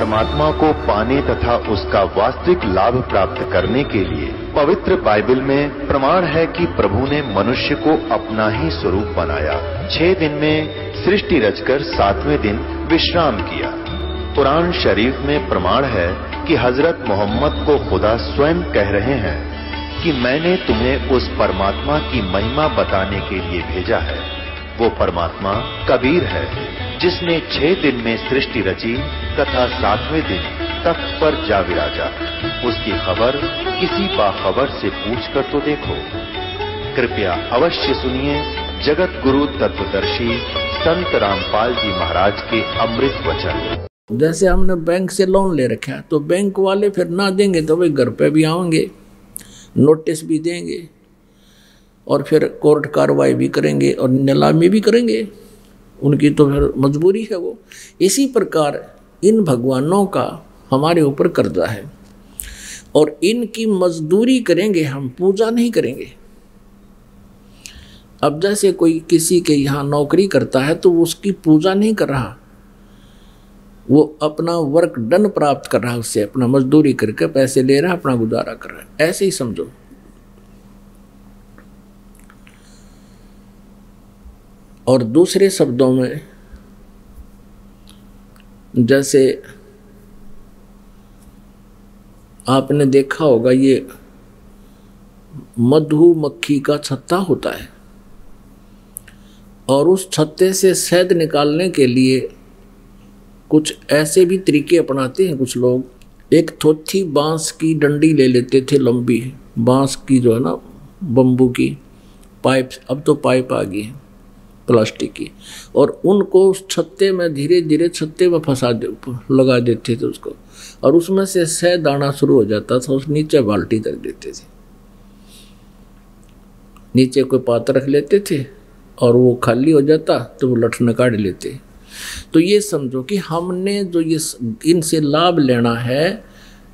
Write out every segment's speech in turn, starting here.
परमात्मा को पाने तथा उसका वास्तविक लाभ प्राप्त करने के लिए पवित्र बाइबल में प्रमाण है कि प्रभु ने मनुष्य को अपना ही स्वरूप बनाया। 6 दिन में सृष्टि रचकर 7वें दिन विश्राम किया। कुरान शरीफ में प्रमाण है कि हजरत मोहम्मद को खुदा स्वयं कह रहे हैं कि मैंने तुम्हें उस परमात्मा की महिमा बताने के लिए भेजा है। वो परमात्मा कबीर है जिसने 6 दिन में सृष्टि रची तथा 7वें दिन तख्त पर जा विराजा। उसकी खबर किसी बाखबर से पूछकर तो देखो। कृपया अवश्य सुनिए जगत गुरु तत्वदर्शी संत रामपाल जी महाराज के अमृत वचन। जैसे हमने बैंक से लोन ले रखा है तो बैंक वाले फिर ना देंगे तो भाई घर पे भी आएंगे, नोटिस भी देंगे और फिर कोर्ट कार्रवाई भी करेंगे और नीलामी भी करेंगे। उनकी तो फिर मजबूरी है वो। इसी प्रकार इन भगवानों का हमारे ऊपर कर्जा है और इनकी मजदूरी करेंगे हम, पूजा नहीं करेंगे। अब जैसे कोई किसी के यहाँ नौकरी करता है तो वो उसकी पूजा नहीं कर रहा, वो अपना वर्क डन प्राप्त कर रहा है, उससे अपना मजदूरी करके पैसे ले रहा है, अपना गुजारा कर रहा है। ऐसे ही समझो। और दूसरे शब्दों में जैसे आपने देखा होगा ये मधुमक्खी का छत्ता होता है और उस छत्ते से शहद निकालने के लिए कुछ ऐसे भी तरीके अपनाते हैं कुछ लोग। एक थोथी बांस की डंडी ले लेते थे, लंबी बांस की जो है ना, बम्बू की पाइप, अब तो पाइप आ गई है प्लास्टिक की, और उनको उस छत्ते में धीरे धीरे छत्ते में लगा देते थे उसको, और उसमें से शहद आना शुरू हो जाता था। उस नीचे बाल्टी रख देते थे, नीचे कोई पात्र रख लेते थे और वो खाली हो जाता तो वो लठन काट लेते। तो ये समझो कि हमने जो ये इनसे लाभ लेना है,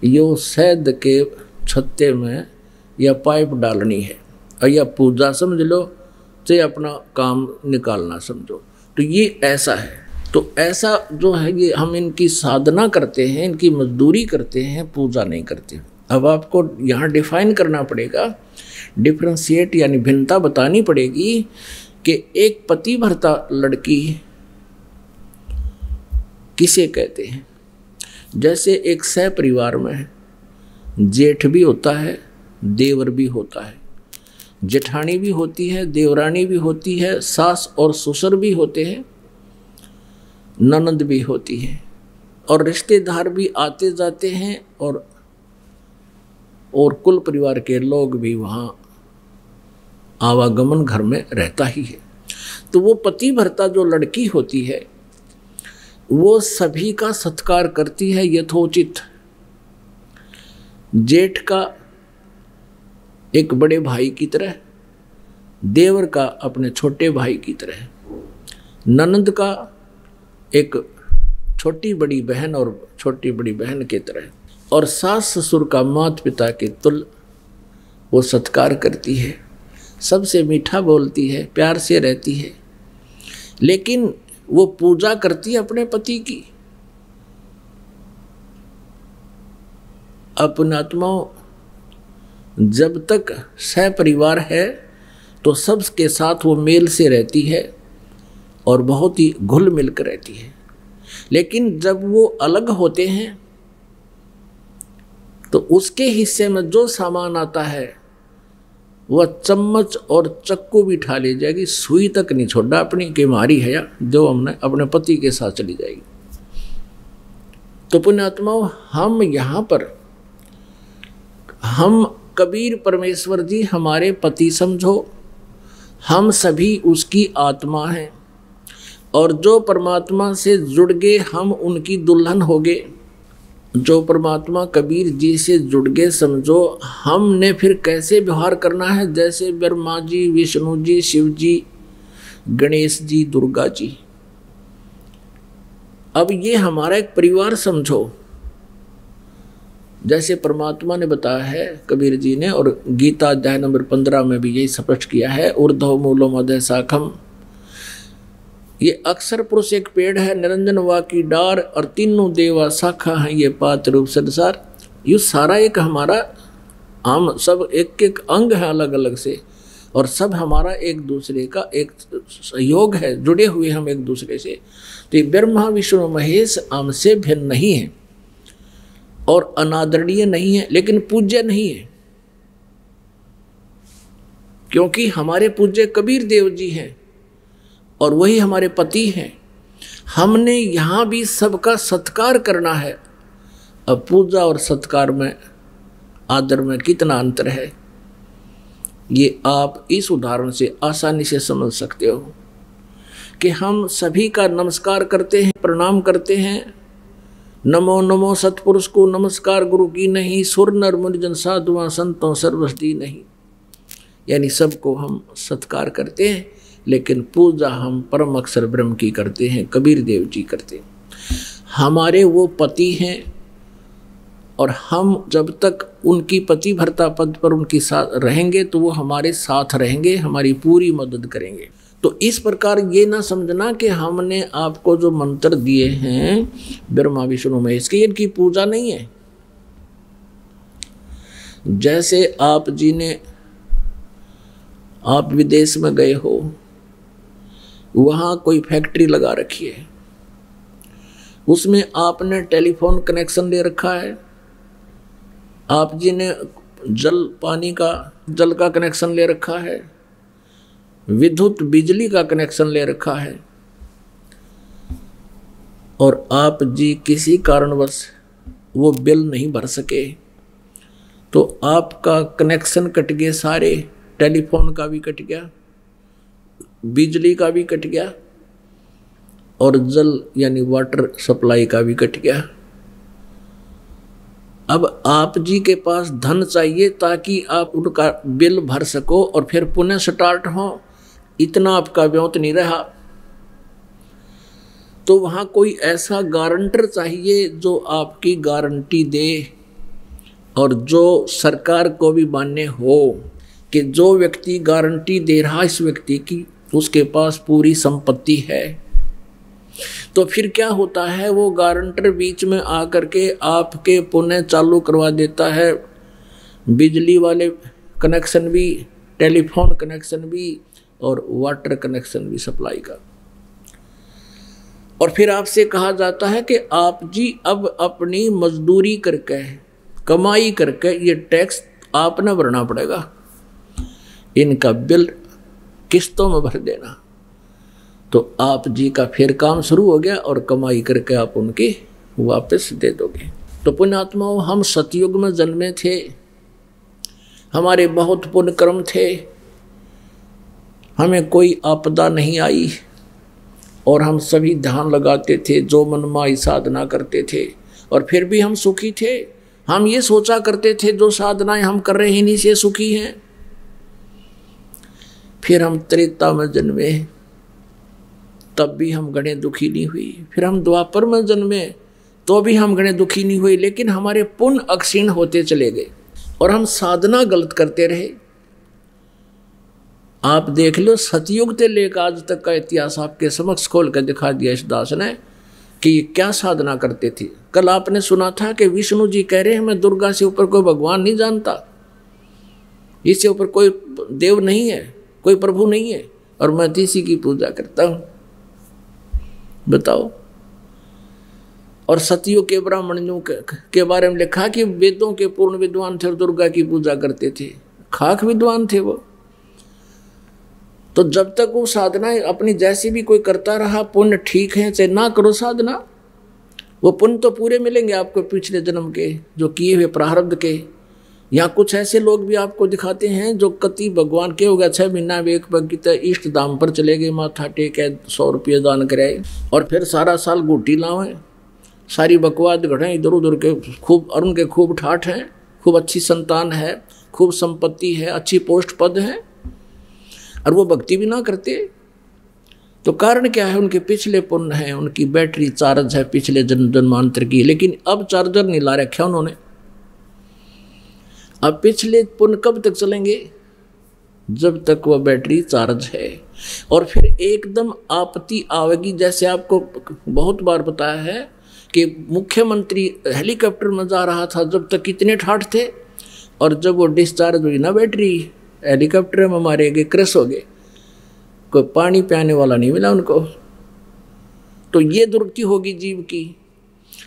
यो शहद के छत्ते में या पाइप डालनी है, और या पूजा समझ लो चाहे अपना काम निकालना समझो। तो ये ऐसा है। तो ऐसा जो है ये हम इनकी साधना करते हैं, इनकी मजदूरी करते हैं, पूजा नहीं करते। अब आपको यहाँ डिफाइन करना पड़ेगा, डिफ्रेंशिएट यानी भिन्नता बतानी पड़ेगी कि एक पतिव्रता लड़की किसे कहते हैं। जैसे एक सह परिवार में जेठ भी होता है, देवर भी होता है, जेठानी भी होती है, देवरानी भी होती है, सास और ससुर भी होते हैं, ननद भी होती है, और रिश्तेदार भी आते जाते हैं, और कुल परिवार के लोग भी वहाँ आवागमन घर में रहता ही है। तो वो पतिव्रता जो लड़की होती है वो सभी का सत्कार करती है यथोचित। जेठ का एक बड़े भाई की तरह, देवर का अपने छोटे भाई की तरह, ननद का एक छोटी बड़ी बहन और छोटी बड़ी बहन की तरह, और सास ससुर का माता पिता के तुल्य वो सत्कार करती है, सबसे मीठा बोलती है, प्यार से रहती है। लेकिन वो पूजा करती है अपने पति की। अपनात्माओं, जब तक सह परिवार है तो सबके साथ वो मेल से रहती है और बहुत ही घुल मिल कर रहती है। लेकिन जब वो अलग होते हैं तो उसके हिस्से में जो सामान आता है वह चम्मच और चक्कू भी उठा ले जाएगी, सुई तक नहीं छोड़ा अपनी कि हमारी है या जो हमने अपने पति के साथ चली जाएगी। तो पुण्यात्माओं, हम यहाँ पर हम कबीर परमेश्वर जी हमारे पति समझो, हम सभी उसकी आत्मा हैं, और जो परमात्मा से जुड़ गए हम उनकी दुल्हन हो गए। जो परमात्मा कबीर जी से जुड़ गए समझो, हमने फिर कैसे व्यवहार करना है, जैसे ब्रह्मा जी, विष्णु जी, शिव जी, गणेश जी, दुर्गा जी। अब ये हमारा एक परिवार समझो। जैसे परमात्मा ने बताया है कबीर जी ने, और गीता अध्याय नंबर 15 में भी यही स्पष्ट किया है, ऊर्ध्व मूलम अधः शाखम ये अक्षर पुरुष एक पेड़ है, निरंजन वा की डार, और तीनों देवा शाखा है ये पात रूप संसार। ये सारा एक हमारा हम सब एक एक अंग है अलग अलग से, और सब हमारा एक दूसरे का एक सहयोग है, जुड़े हुए हम एक दूसरे से। तो ये ब्रह्मा विष्णु महेश हमसे भिन्न नहीं है और अनादरणीय नहीं है, लेकिन पूज्य नहीं है, क्योंकि हमारे पूज्य कबीर देव जी हैं और वही हमारे पति हैं। हमने यहाँ भी सबका सत्कार करना है। अब पूजा और सत्कार में, आदर में कितना अंतर है, ये आप इस उदाहरण से आसानी से समझ सकते हो कि हम सभी का नमस्कार करते हैं, प्रणाम करते हैं। नमो नमो सतपुरुष को नमस्कार गुरु की नहीं, सुर नर मुनिजन साधुआं संतों सर्वस्ती नहीं। यानी सबको हम सत्कार करते हैं, लेकिन पूजा हम परम अक्षर ब्रह्म की करते हैं, कबीर देव जी करते हैं। हमारे वो पति हैं और हम जब तक उनकी पतिव्रता पद पर उनके साथ रहेंगे तो वो हमारे साथ रहेंगे, हमारी पूरी मदद करेंगे। तो इस प्रकार ये ना समझना कि हमने आपको जो मंत्र दिए हैं ब्रह्मा विष्णु महेश की, इनकी पूजा नहीं है। जैसे आप जी ने, आप विदेश में गए हो, वहाँ कोई फैक्ट्री लगा रखी है, उसमें आपने टेलीफोन कनेक्शन ले रखा है, आप जी ने जल का कनेक्शन ले रखा है, विद्युत बिजली का कनेक्शन ले रखा है, और आप जी किसी कारणवश वो बिल नहीं भर सके तो आपका कनेक्शन कट गए सारे, टेलीफोन का भी कट गया, बिजली का भी कट गया, और जल यानी वाटर सप्लाई का भी कट गया। अब आप जी के पास धन चाहिए ताकि आप उनका बिल भर सको और फिर पुनः स्टार्ट हो, इतना आपका व्योत नहीं रहा, तो वहाँ कोई ऐसा गारंटर चाहिए जो आपकी गारंटी दे और जो सरकार को भी मान्य हो कि जो व्यक्ति गारंटी दे रहा इस व्यक्ति की, उसके पास पूरी संपत्ति है। तो फिर क्या होता है, वो गारंटर बीच में आकर के आपके पुनः चालू करवा देता है, बिजली वाले कनेक्शन भी, टेलीफोन कनेक्शन भी और वाटर कनेक्शन भी सप्लाई का। और फिर आपसे कहा जाता है कि आप जी अब अपनी मजदूरी करके, कमाई करके ये टैक्स आपने भरना पड़ेगा, इनका बिल किस्तों में भर देना। तो आप जी का फिर काम शुरू हो गया और कमाई करके आप उनकी वापस दे दोगे। तो पुण्यात्माओं, हम सतयुग में जन्मे थे, हमारे बहुत पुण्य कर्म थे, हमें कोई आपदा नहीं आई और हम सभी ध्यान लगाते थे, जो मनमाई साधना करते थे, और फिर भी हम सुखी थे। हम ये सोचा करते थे जो साधनाएं हम कर रहे हैं इन्हीं से सुखी हैं। फिर हम त्रेता में जन्मे, तब भी हम गणे दुखी नहीं हुई। फिर हम द्वापर में जन्मे, तो भी हम गणे दुखी नहीं हुए, लेकिन हमारे पुण्य अक्षीण होते चले गए और हम साधना गलत करते रहे। आप देख लो, सतयुग से लेकर आज तक का इतिहास आपके समक्ष खोल कर दिखा दिया इस दास ने कि ये क्या साधना करते थे। कल आपने सुना था कि विष्णु जी कह रहे हैं मैं दुर्गा से ऊपर कोई भगवान नहीं जानता, इससे ऊपर कोई देव नहीं है, कोई प्रभु नहीं है, और मैं इसी की पूजा करता हूं। बताओ। और सतयुग के ब्राह्मणों के बारे में लिखा कि वेदों के पूर्ण विद्वान थे और दुर्गा की पूजा करते थे, खाक विद्वान थे वो। तो जब तक वो साधना अपनी जैसी भी कोई करता रहा, पुण्य ठीक है, चाहे ना करो साधना, वो पुण्य तो पूरे मिलेंगे आपको पिछले जन्म के जो किए हुए प्रारब्ध के। यहाँ कुछ ऐसे लोग भी आपको दिखाते हैं जो कति भगवान के हो गया 6 महीना में एक बगीता इष्ट दाम पर चले गए, माथा टेके 100 रुपये दान कराए और फिर सारा साल गोटी लावें, सारी बकवाद गढ़ें इधर उधर के खूब, और उनके खूब ठाठ हैं, खूब अच्छी संतान है, खूब संपत्ति है, अच्छी पोस्ट पद है, और वो भक्ति भी ना करते। तो कारण क्या है, उनके पिछले पुण्य है, उनकी बैटरी चार्ज है पिछले जन्मांतर की, लेकिन अब चार्जर नहीं ला रखा उन्होंने। अब पिछले पुण्य कब तक चलेंगे? जब तक वह बैटरी चार्ज है। और फिर एकदम आपत्ति आवेगी, जैसे आपको बहुत बार बताया है कि मुख्यमंत्री हेलीकॉप्टर में जा रहा था, जब तक कितने ठाठ थे, और जब वो डिस्चार्ज हुई ना बैटरी, हेलीकॉप्टर में मारे गए, क्रैश हो गए, कोई पानी पियाने वाला नहीं मिला उनको। तो ये दुर्गति होगी जीव की।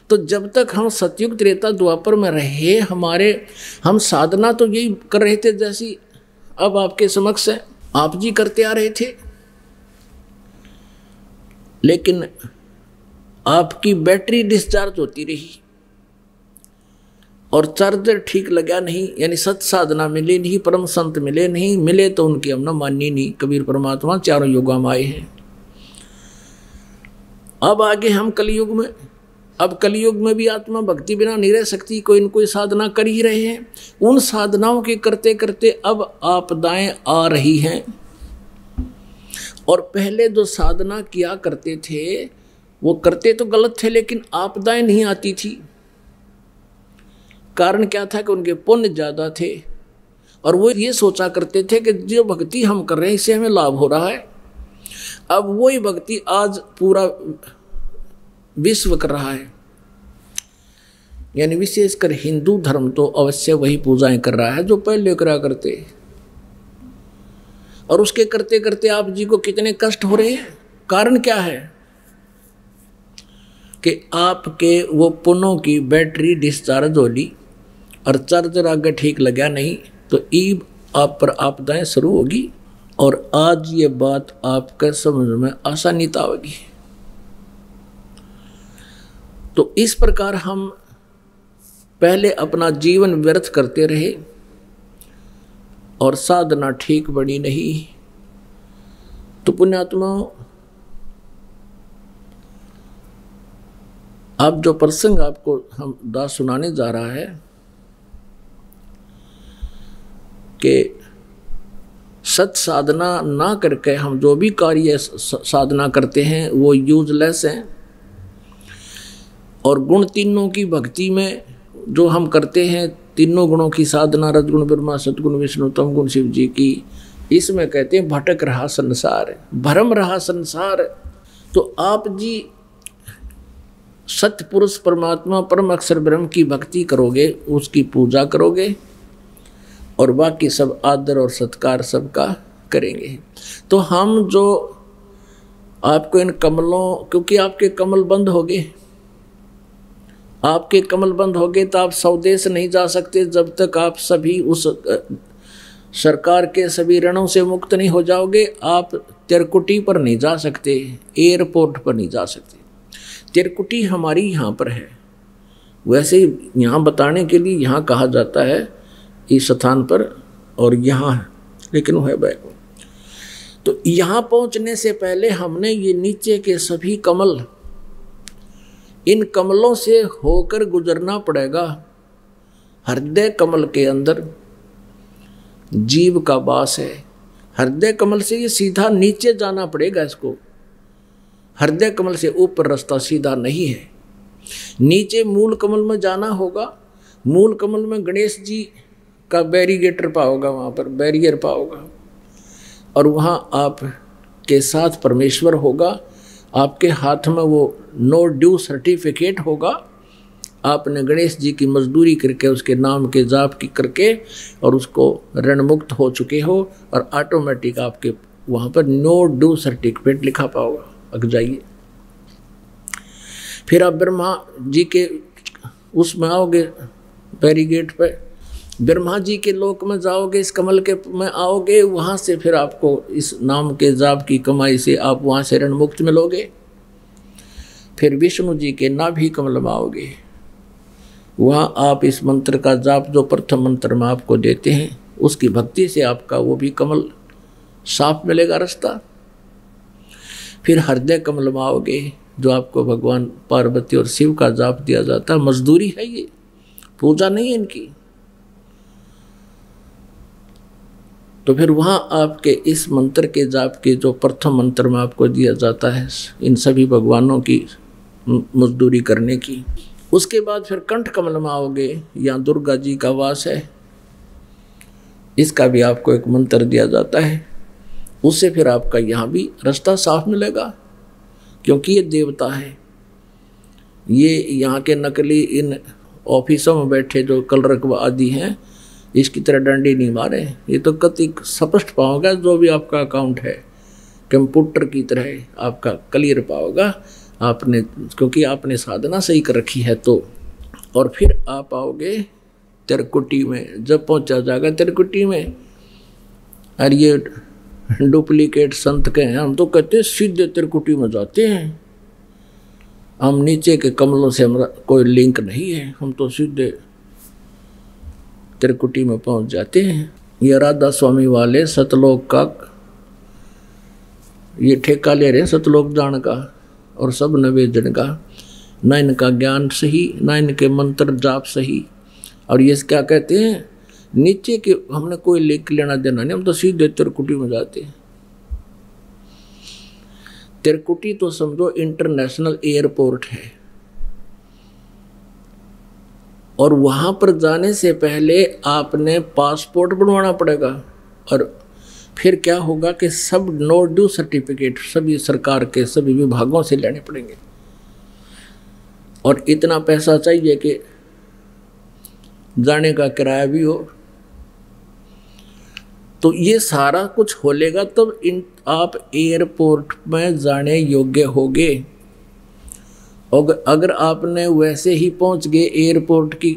तो जब तक हम सतयुग त्रेता द्वापर में रहे, हम साधना तो यही कर रहे थे जैसी अब आपके समक्ष है, आप जी करते आ रहे थे, लेकिन आपकी बैटरी डिस्चार्ज होती रही और चार्जर ठीक लगा नहीं, यानी सत साधना मिले नहीं, परम संत मिले नहीं, मिले तो उनकी हमने माननी नहीं। कबीर परमात्मा चारों युगों में आए हैं। अब आगे हम कलयुग में, अब कलयुग में भी आत्मा भक्ति बिना नहीं रह सकती, कोई न कोई साधना कर ही रहे हैं। उन साधनाओं के करते करते अब आपदाएं आ रही हैं, और पहले जो साधना किया करते थे वो करते तो गलत थे, लेकिन आपदाएं नहीं आती थी। कारण क्या था कि उनके पुण्य ज्यादा थे, और वो ये सोचा करते थे कि जो भक्ति हम कर रहे हैं इससे हमें लाभ हो रहा है। अब वही भक्ति आज पूरा विश्व कर रहा है, यानी विशेषकर हिंदू धर्म तो अवश्य वही पूजाएं कर रहा है जो पहले करा करते, और उसके करते करते आप जी को कितने कष्ट हो रहे हैं। कारण क्या है कि आपके वो पुनों की बैटरी डिस्चार्ज हो ली और चार्जर आगे ठीक लगा नहीं, तो ईब आप पर आपदाएं शुरू होगी। और आज ये बात आपके समझ में आसानी आवेगी। तो इस प्रकार हम पहले अपना जीवन व्यर्थ करते रहे और साधना ठीक बनी नहीं। तो पुण्यात्मा, अब जो प्रसंग आपको हम दास सुनाने जा रहा है कि सत साधना ना करके हम जो भी कार्य साधना करते हैं वो यूजलेस हैं, और गुण तीनों की भक्ति में जो हम करते हैं, तीनों गुणों की साधना, रजगुण ब्रह्मा, सतगुण विष्णु, तम गुण शिव जी की, इसमें कहते हैं भटक रहा संसार, भ्रम रहा संसार। तो आप जी सतपुरुष परमात्मा परम अक्षर ब्रह्म की भक्ति करोगे, उसकी पूजा करोगे, और बाकी सब आदर और सत्कार सबका करेंगे। तो हम जो आपको इन कमलों, क्योंकि आपके कमल बंद हो गए, आपके कमल बंद हो गए तो आप स्वदेश नहीं जा सकते जब तक आप सभी उस सरकार के सभी ऋणों से मुक्त नहीं हो जाओगे। आप तिरकुटी पर नहीं जा सकते, एयरपोर्ट पर नहीं जा सकते। तिरकुटी हमारी यहाँ पर है, वैसे यहाँ बताने के लिए यहाँ कहा जाता है इस स्थान पर, और यहाँ है, लेकिन वो है बैक। तो यहाँ पहुँचने से पहले हमने ये नीचे के सभी कमल, इन कमलों से होकर गुजरना पड़ेगा। हृदय कमल के अंदर जीव का वास है। हृदय कमल से ये सीधा नीचे जाना पड़ेगा इसको। हृदय कमल से ऊपर रास्ता सीधा नहीं है, नीचे मूल कमल में जाना होगा। मूल कमल में गणेश जी का बैरिगेटर पाओगा, वहाँ पर बैरियर पाओगा, और वहाँ आप के साथ परमेश्वर होगा। आपके हाथ में वो नो ड्यू सर्टिफिकेट होगा। आपने गणेश जी की मजदूरी करके, उसके नाम के जाप की करके, और उसको ऋण मुक्त हो चुके हो, और ऑटोमेटिक आपके वहाँ पर नो ड्यू सर्टिफिकेट लिखा पाओगा। अग जाइए, फिर आप ब्रह्मा जी के उसमें आओगे, बैरिगेट पे ब्रह्मा जी के लोक में जाओगे, इस कमल के में आओगे, वहाँ से फिर आपको इस नाम के जाप की कमाई से आप वहाँ से ऋण मुक्त मिलोगे। फिर विष्णु जी के नाभि कमल में आओगे, वहाँ आप इस मंत्र का जाप जो प्रथम मंत्र में आपको देते हैं, उसकी भक्ति से आपका वो भी कमल साफ मिलेगा रास्ता। फिर हृदय कमल में आओगे, जो आपको भगवान पार्वती और शिव का जाप दिया जाता है। मजदूरी है ये, पूजा नहीं है इनकी। तो फिर वहाँ आपके इस मंत्र के जाप के जो प्रथम मंत्र में आपको दिया जाता है, इन सभी भगवानों की मजदूरी करने की। उसके बाद फिर कंठ कमल में आओगे, यहाँ दुर्गा जी का वास है, इसका भी आपको एक मंत्र दिया जाता है, उससे फिर आपका यहाँ भी रास्ता साफ मिलेगा, क्योंकि ये देवता है। ये यहाँ के नकली इन ऑफिसों में बैठे जो कलरक आदि हैं, इसकी तरह डंडी नहीं मारे। ये तो कति स्पष्ट पाओगा, जो भी आपका अकाउंट है कंप्यूटर की तरह आपका क्लियर पाओगा आपने, क्योंकि आपने साधना सही कर रखी है। तो और फिर आप आओगे तिरकुटी में। जब पहुंचा जाएगा तिरकुटी में, और ये डुप्लीकेट संत के हैं, हम तो कहते हैं सीधे तिरकुटी में जाते हैं, हम नीचे के कमलों से हमारा कोई लिंक नहीं है, हम तो सीधे तिरकुटी में पहुंच जाते हैं। ये राधा स्वामी वाले सतलोक का ये ठेका ले रहे हैं, सतलोक जान का और सब नवेदन का, ना इनका ज्ञान सही, ना इनके मंत्र जाप सही। और ये क्या कहते हैं, नीचे के हमने कोई लिंक लेना देना नहीं, हम तो सीधे तिरकुटी में जाते हैं। तिरकुटी तो समझो इंटरनेशनल एयरपोर्ट है, और वहां पर जाने से पहले आपने पासपोर्ट बनवाना पड़ेगा। और फिर क्या होगा कि सब नो ड्यू सर्टिफिकेट सभी सरकार के सभी विभागों से लेने पड़ेंगे, और इतना पैसा चाहिए कि जाने का किराया भी हो। तो ये सारा कुछ होलेगा तब आप एयरपोर्ट में जाने योग्य होगे। और अगर आपने वैसे ही पहुंच गए एयरपोर्ट की,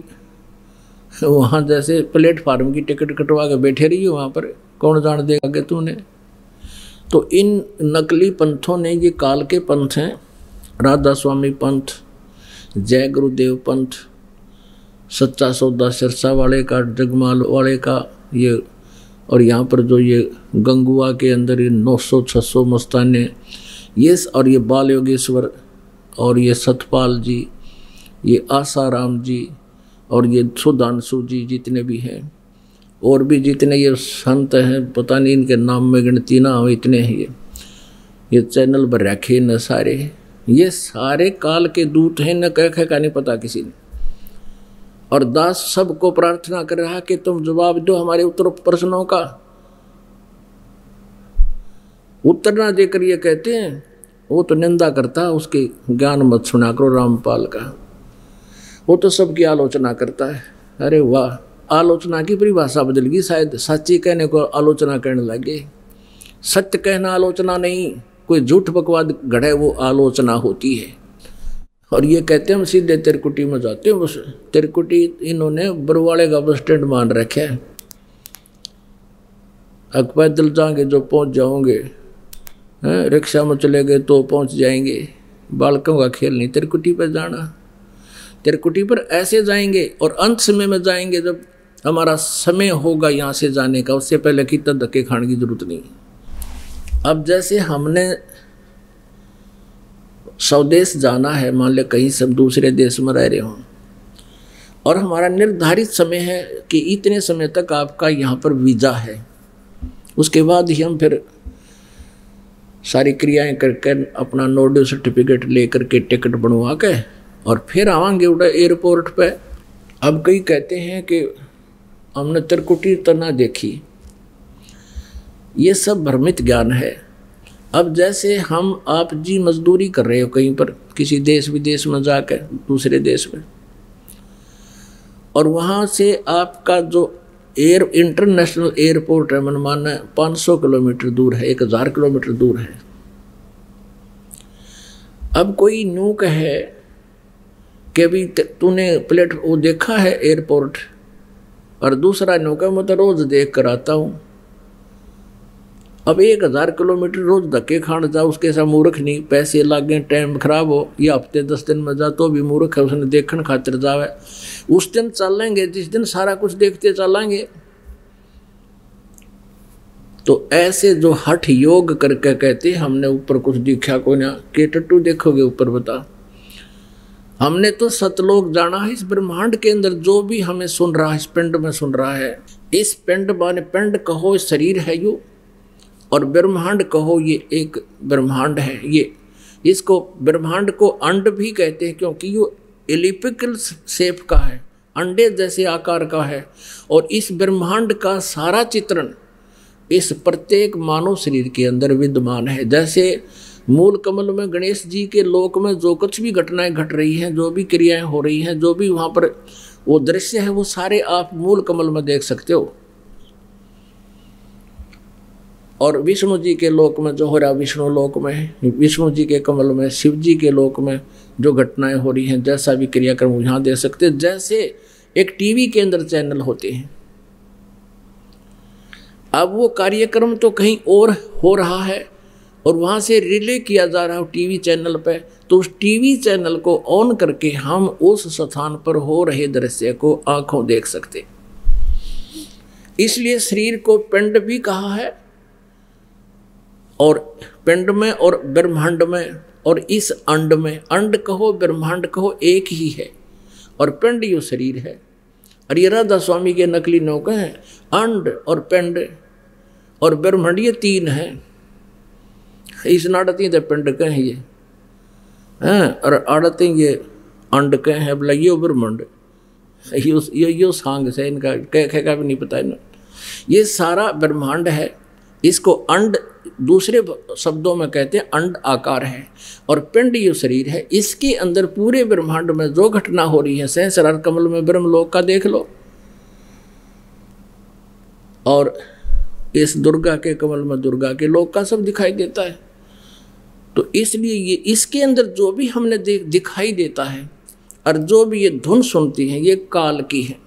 वहाँ जैसे प्लेटफार्म की टिकट कटवा के बैठे रहिए, वहाँ पर कौन जान देगा कि तूने। तो इन नकली पंथों ने, ये काल के पंथ हैं, राधा स्वामी पंथ, जय गुरुदेव पंथ, सच्चा सौदा सिरसा वाले का, जगमाल वाले का ये, और यहाँ पर जो ये गंगुआ के अंदर ये 900-600 मस्ताने, ये और ये बाल योगेश्वर और ये सतपाल जी, ये आसाराम जी और ये सुधांशु जी, जितने भी हैं और भी जितने ये संत हैं, पता नहीं इनके नाम में गिनती ना हो, इतने हैं ये चैनल पर रखे न सारे, ये सारे काल के दूत हैं, न कह का नहीं पता किसी ने। और दास सबको प्रार्थना कर रहा कि तुम जवाब दो हमारे उत्तर प्रश्नों का। उत्तर ना देकर ये कहते हैं, वो तो निंदा करता है, उसके ज्ञान मत सुना करो रामपाल का, वो तो सबकी आलोचना करता है। अरे वाह, आलोचना की परिभाषा बदल गई, शायद सच्ची कहने को आलोचना करने लगे। सत्य कहना आलोचना नहीं, कोई झूठ बकवाद गढ़े वो आलोचना होती है। और ये कहते हैं हम सीधे तिरकुटी में जाते हैं। बस तिरकुटी इन्होंने बरवाड़े का बस स्टैंड मान रखे है, अब पैदल जाएंगे जो पहुंच जाओगे, रिक्शा में चले गए तो पहुंच जाएंगे। बालकों का खेल नहीं तिरकुटी पर जाना। तिरकुटी पर ऐसे जाएंगे और अंत समय में जाएंगे जब हमारा समय होगा यहाँ से जाने का, उससे पहले कितना धक्के खाने की जरूरत नहीं। अब जैसे हमने स्वदेश जाना है, मान ले कहीं सब दूसरे देश में रह रहे हों, और हमारा निर्धारित समय है कि इतने समय तक आपका यहाँ पर वीज़ा है, उसके बाद ही हम फिर सारी क्रियाएं करके अपना नो ड्यू सर्टिफिकेट लेकर के टिकट बनवा के और फिर आवांगे उड़ा एयरपोर्ट पे। अब कई कहते हैं कि हमने तिरकुटी तो ना देखी, ये सब भ्रमित ज्ञान है। अब जैसे हम आप जी मजदूरी कर रहे हो कहीं पर किसी देश विदेश में जाकर दूसरे देश में, और वहाँ से आपका जो इंटरनेशनल एयरपोर्ट है, मन माना 500 किलोमीटर दूर है, 1000 किलोमीटर दूर है। अब कोई न्यू कहे कि भी तूने प्लेट वो देखा है एयरपोर्ट, और दूसरा न्यू कहे मैं तो रोज देख कर आता हूँ। अब 1000 किलोमीटर रोज धक्के खान जा, उसके ऐसा मूर्ख नहीं, पैसे लागे, टाइम खराब हो, या हफ्ते 10 दिन में जा तो भी मूर्ख है, उसने देखने खातिर जावे। उस दिन चलेंगे जिस दिन सारा कुछ देखते चलेंगे। तो ऐसे जो हठ योग करके कहते हमने ऊपर कुछ दिखा को ना, के टट्टू देखोगे ऊपर बता। हमने तो सतलोक जाना है। इस ब्रह्मांड के अंदर जो भी हमें सुन रहा है, इस पिंड में सुन रहा है, इस पिंड माने पिंड कहो शरीर है यू, और ब्रह्मांड कहो ये एक ब्रह्मांड है। ये इसको ब्रह्मांड को अंड भी कहते हैं क्योंकि ये एलिप्टिकल शेप का है, अंडे जैसे आकार का है। और इस ब्रह्मांड का सारा चित्रण इस प्रत्येक मानव शरीर के अंदर विद्यमान है। जैसे मूल कमल में गणेश जी के लोक में जो कुछ भी घटनाएं घट रही हैं, जो भी क्रियाएं हो रही हैं, जो भी वहाँ पर वो दृश्य है, वो सारे आप मूल कमल में देख सकते हो। और विष्णु जी के लोक में जो हो रहा, विष्णु लोक में, विष्णु जी के कमल में, शिव जी के लोक में जो घटनाएं हो रही हैं, जैसा भी क्रियाक्रम यहाँ देख सकते हैं। जैसे एक टीवी के अंदर चैनल होते हैं, अब वो कार्यक्रम तो कहीं और हो रहा है और वहाँ से रिले किया जा रहा है टीवी चैनल पे, तो उस टीवी चैनल को ऑन करके हम उस स्थान पर हो रहे दृश्य को आंखों देख सकते। इसलिए शरीर को पिंड भी कहा है, और पिंड में और ब्रह्मांड में और इस अंड में, अंड कहो ब्रह्मांड कहो एक ही है, और पिंड यो शरीर है। और ये राधा स्वामी के नकली नौके हैं, अंड और पिंड और ब्रह्मांड ये तीन हैं। इस नाड़ती तो पिंड के हैं ये हैं, और आड़ते ये अंड के हैं, बोला यो ब्रह्मांड यो सांग से इनका कह का भी नहीं पता है ना। ये सारा ब्रह्मांड है, इसको अंड दूसरे शब्दों में कहते हैं अंड आकार है, और पिंड यो शरीर है। इसके अंदर पूरे ब्रह्मांड में जो घटना हो रही है, सहस्रार कमल में ब्रह्मलोक का देख लो, और इस दुर्गा के कमल में दुर्गा के लोक का सब दिखाई देता है। तो इसलिए ये इसके अंदर जो भी हमने दिखाई देता है और जो भी ये धुन सुनती है, ये काल की है।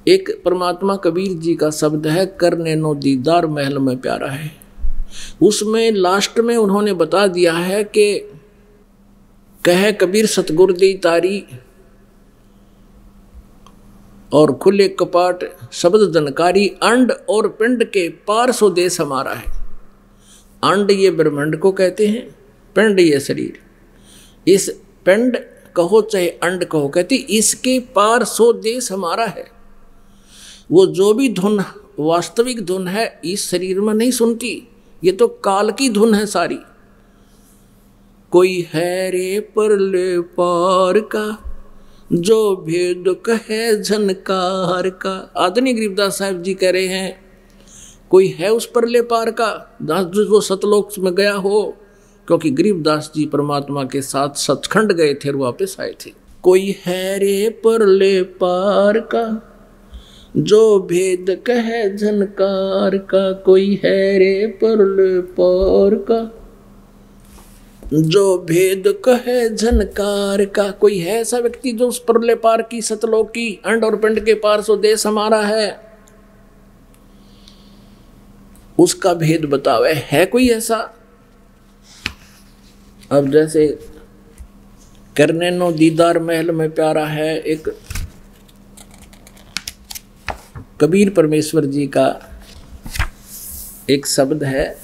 एक परमात्मा कबीर जी का शब्द है, करने नो दीदार महल में प्यारा है। उसमें लास्ट में उन्होंने बता दिया है कि कहे कबीर सतगुर दी तारी और खुले कपाट शब्द जनकारी, अंड और पिंड के पार सो देश हमारा है। अंड ये ब्रह्मांड को कहते हैं, पिंड ये शरीर। इस पिंड कहो चाहे अंड कहो, कहते इसके पार सो देश हमारा है। वो जो भी धुन वास्तविक धुन है इस शरीर में नहीं सुनती, ये तो काल की धुन है सारी। कोई है रे परले पार का जो भेद कहे झनकार का, आदरणीय गरीबदास साहब जी कह रहे हैं, कोई है उस परले पार का जो सतलोक में गया हो, क्योंकि गरीबदास जी परमात्मा के साथ सचखंड गए थे और वापस आए थे। कोई है रे परले पार का जो भेद कहे झनकार का, कोई है रे परले पार का जो भेद कहे झनकार का। कोई है ऐसा व्यक्ति जो उस परले पार की सतलोक की अंड और पिंड के पार सो देश हमारा है, उसका भेद बतावे। है कोई ऐसा? अब जैसे करने नो दीदार महल में प्यारा है, एक कबीर परमेश्वर जी का एक शब्द है,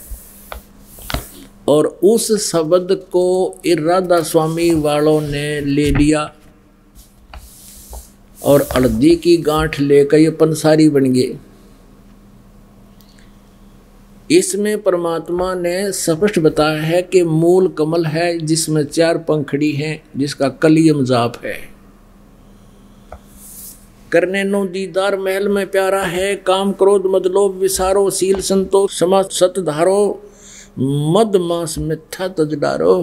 और उस शब्द को राधा स्वामी वालों ने ले लिया और हल्दी की गांठ लेकर ये पंसारी बन गए। इसमें परमात्मा ने स्पष्ट बताया है कि मूल कमल है जिसमें 4 पंखड़ी हैं, जिसका कलियम जाप है। करने नो दीदार महल में प्यारा है, काम क्रोध मद लोभ विसारो, शील संतोष क्षमा सत धारो, मद मास मिथ्या तज डारो,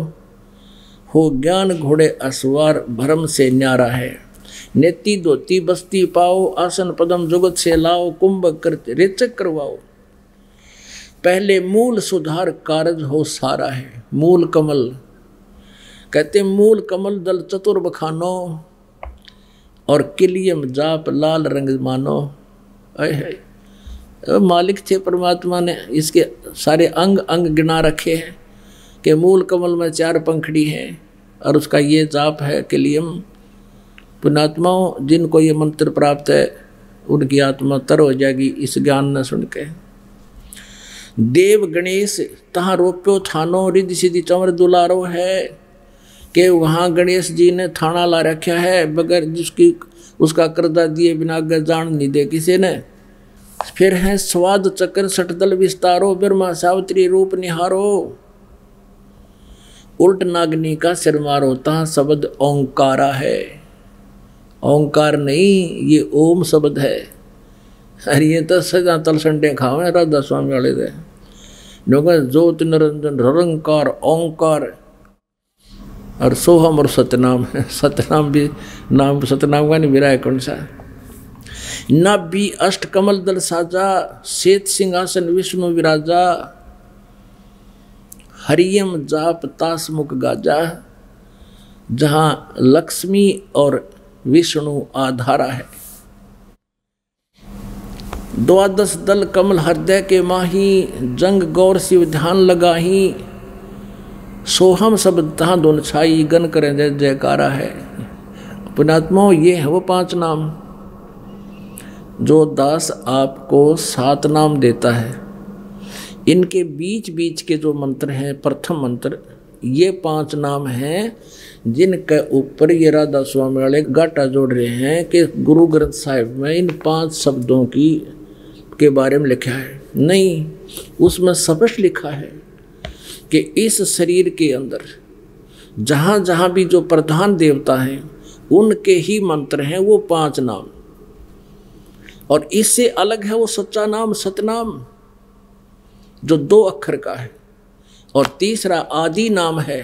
हो ज्ञान घोड़े असवार भरम से न्यारा है। नेति धोती बस्ती पाओ, आसन पदम जुगत से लाओ, कुंभ कर रेचक करवाओ, पहले मूल सुधार कारज हो सारा है। मूल कमल कहते मूल कमल दल चतुर बखानो, और किलियम जाप लाल रंग मानो। मालिक थे परमात्मा ने इसके सारे अंग अंग गिना रखे हैं कि मूल कमल में 4 पंखड़ी हैं और उसका ये जाप है किलियम। पुण्यात्माओं जिनको ये मंत्र प्राप्त है उनकी आत्मा तर हो जाएगी इस ज्ञान न सुन के। देव गणेश तहाँ रोप्यो थानो, रिद्धि सिद्धि चंवर दुलारो है कि वहाँ गणेश जी ने थाना ला रखा है, बगैर जिसकी उसका कर्जा दिए बिना अगर जान नहीं दे किसी ने। फिर है स्वाद चक्र सटदल विस्तारो, ब्रह्मा सावित्री रूप निहारो, उल्ट नागनी का सिर मारो, तहाँ शब्द ओंकारा है। ओंकार नहीं, ये ओम शब्द है। अरे ये तो सजा तल संडे खावे राधा स्वामी वाले दे ज्योति निरंजन निरंकार ओंकार और सोहम और सतनाम। सतनाम भी नाम सतनाम का नहीं, मेरा कौन सा नाभि अष्ट कमल दल साजा, श्वेत सिंहासन विष्णु विराजा, हरियम जाप तास मुख गाजा, जहां लक्ष्मी और विष्णु आधारा है। द्वादश दल कमल हृदय के माही, जंग गौर शिव ध्यान लगाही, सोहम शब्द तहाँ दोन छाई, गन करें जय जयकारा है। पुण्यात्माओं, ये है वो 5 नाम जो दास आपको 7 नाम देता है। इनके बीच बीच के जो मंत्र हैं, प्रथम मंत्र, ये 5 नाम हैं जिनके ऊपर ये राधा स्वामी वाले गाटा जोड़ रहे हैं कि गुरु ग्रंथ साहिब में इन 5 शब्दों के बारे में लिखा है। नहीं, उसमें स्पष्ट लिखा है कि इस शरीर के अंदर जहाँ जहाँ भी जो प्रधान देवता हैं उनके ही मंत्र हैं वो 5 नाम। और इससे अलग है वो सच्चा नाम सतनाम जो 2 अक्षर का है। और तीसरा आदि नाम है,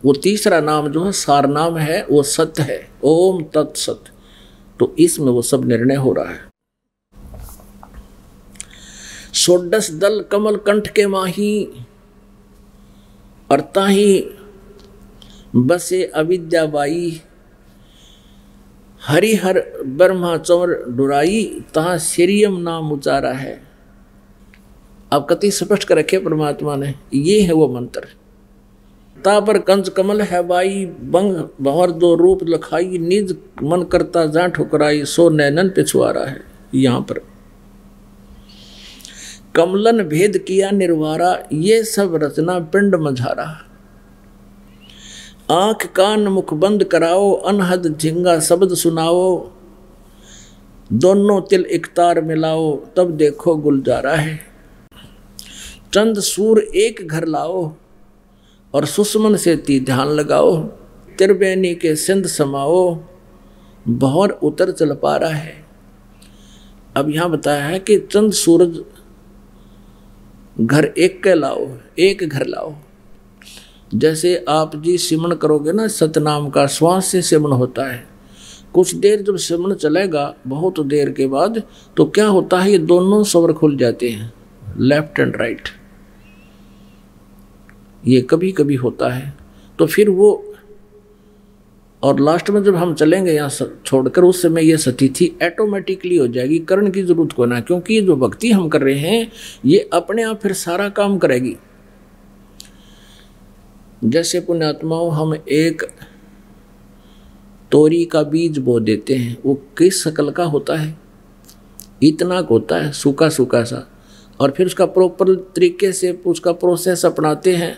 वो तीसरा नाम जो है सार नाम है, वो सत्य है, ओम तत्सत। तो इसमें वो सब निर्णय हो रहा है। षोडश दल कमल कंठ के माही, और ताही बसे अविद्या बाई, हरिहर ब्रह्मा चौर डुराई, तहाँ श्रीयम नाम उचारा है। अब कति स्पष्ट कर रखे परमात्मा ने, ये है वो मंत्र। ता पर कंज कमल है बाई, बंग भंवर 2 रूप लखाई, निज मन करता जा ठुकराई, सो नैनन पिछुआरा है। यहाँ पर कमलन भेद किया निर्वारा, ये सब रचना पिंड मझारा। आंख कान मुख बंद कराओ, अनहद झिंगा शब्द सुनाओ, दोनों तिल एक तार मिलाओ, तब देखो गुलजारा है। चंद सूर एक घर लाओ, और सुषमन से ती ध्यान लगाओ, त्रिवेणी के सिंध समाओ, भंवर उतर चल पा रहा है। अब यहाँ बताया है कि चंद सूरज घर एक के लाओ, एक घर लाओ। जैसे आप जी सिमन करोगे ना, सतनाम का श्वास से सिमन होता है। कुछ देर जब सिमन चलेगा, बहुत देर के बाद, तो क्या होता है, ये दोनों स्वर खुल जाते हैं, लेफ्ट एंड राइट। ये कभी कभी होता है। तो फिर वो, और लास्ट में जब हम चलेंगे यहाँ छोड़कर, उस समय ये स्थिति ऑटोमेटिकली हो जाएगी, करण की जरूरत को ना, क्योंकि ये जो भक्ति हम कर रहे हैं ये अपने आप फिर सारा काम करेगी। जैसे पुण्यात्माओं, हम एक तोरी का बीज बो देते हैं, वो किस शक्ल का होता है, इतना होता है, सूखा सूखा सा, और फिर उसका प्रॉपर तरीके से उसका प्रोसेस अपनाते हैं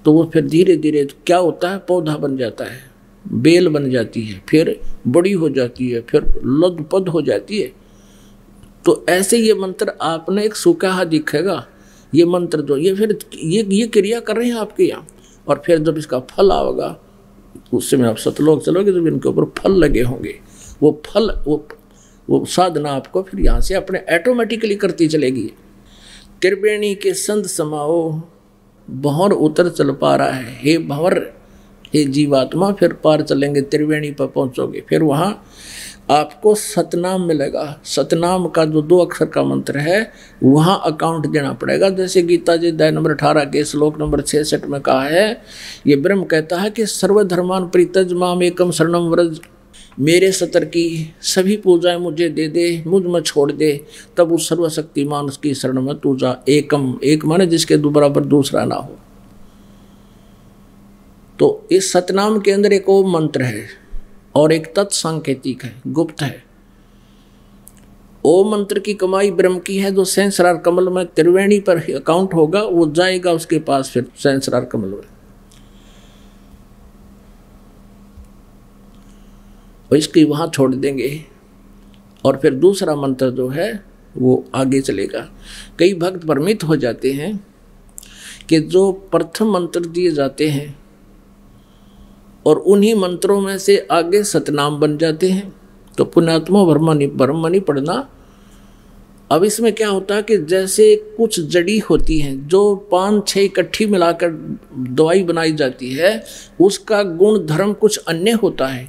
तो वो फिर धीरे धीरे क्या होता है, पौधा बन जाता है, बेल बन जाती है, फिर बड़ी हो जाती है, फिर लदपद हो जाती है। तो ऐसे ये मंत्र आपने एक सूखा दिखेगा, ये मंत्र जो ये फिर ये क्रिया कर रहे हैं आपके यहाँ, और फिर जब इसका फल आएगा उस समय आप सतलोक चलोगे, जब इनके ऊपर फल लगे होंगे, वो फल वो साधना आपको फिर यहाँ से अपने ऑटोमेटिकली करती चलेगी। त्रिवेणी के संत समाओ, भंवर उतर चल पा रहा है। हे भंवर, हे जीवात्मा, फिर पार चलेंगे, त्रिवेणी पर पहुँचोगे, फिर वहाँ आपको सतनाम मिलेगा। सतनाम का जो 2 अक्षर का मंत्र है वहाँ अकाउंट देना पड़ेगा। जैसे गीता जी अध्याय नंबर 18 के श्लोक नंबर 66 में कहा है, ये ब्रह्म कहता है कि सर्वधर्मान परित्यज माम एकम शरणम व्रज, मेरे सतर की सभी पूजाएं मुझे दे दे, मुझ में छोड़ दे, तब उस सर्वशक्तिमान उसकी शरण में तू जा। एकम, एक माने जिसके बराबर दूसरा ना हो। तो इस सतनाम के अंदर एक ओम मंत्र है और एक तत्सांकेतिक है, गुप्त है। ओम मंत्र की कमाई ब्रह्म की है, जो सहस्रार कमल में त्रिवेणी पर अकाउंट होगा, वो जाएगा उसके पास फिर सहस्रार कमल में, और इसकी वहां छोड़ देंगे, और फिर दूसरा मंत्र जो है वो आगे चलेगा। कई भक्त भ्रमित हो जाते हैं कि जो प्रथम मंत्र दिए जाते हैं और उन्हीं मंत्रों में से आगे सतनाम बन जाते हैं। तो पुण्यात्मा ब्रह्म नहीं पढ़ना। अब इसमें क्या होता है कि जैसे कुछ जड़ी होती हैं जो 5-6 इकट्ठी मिलाकर दवाई बनाई जाती है, उसका गुण धर्म कुछ अन्य होता है,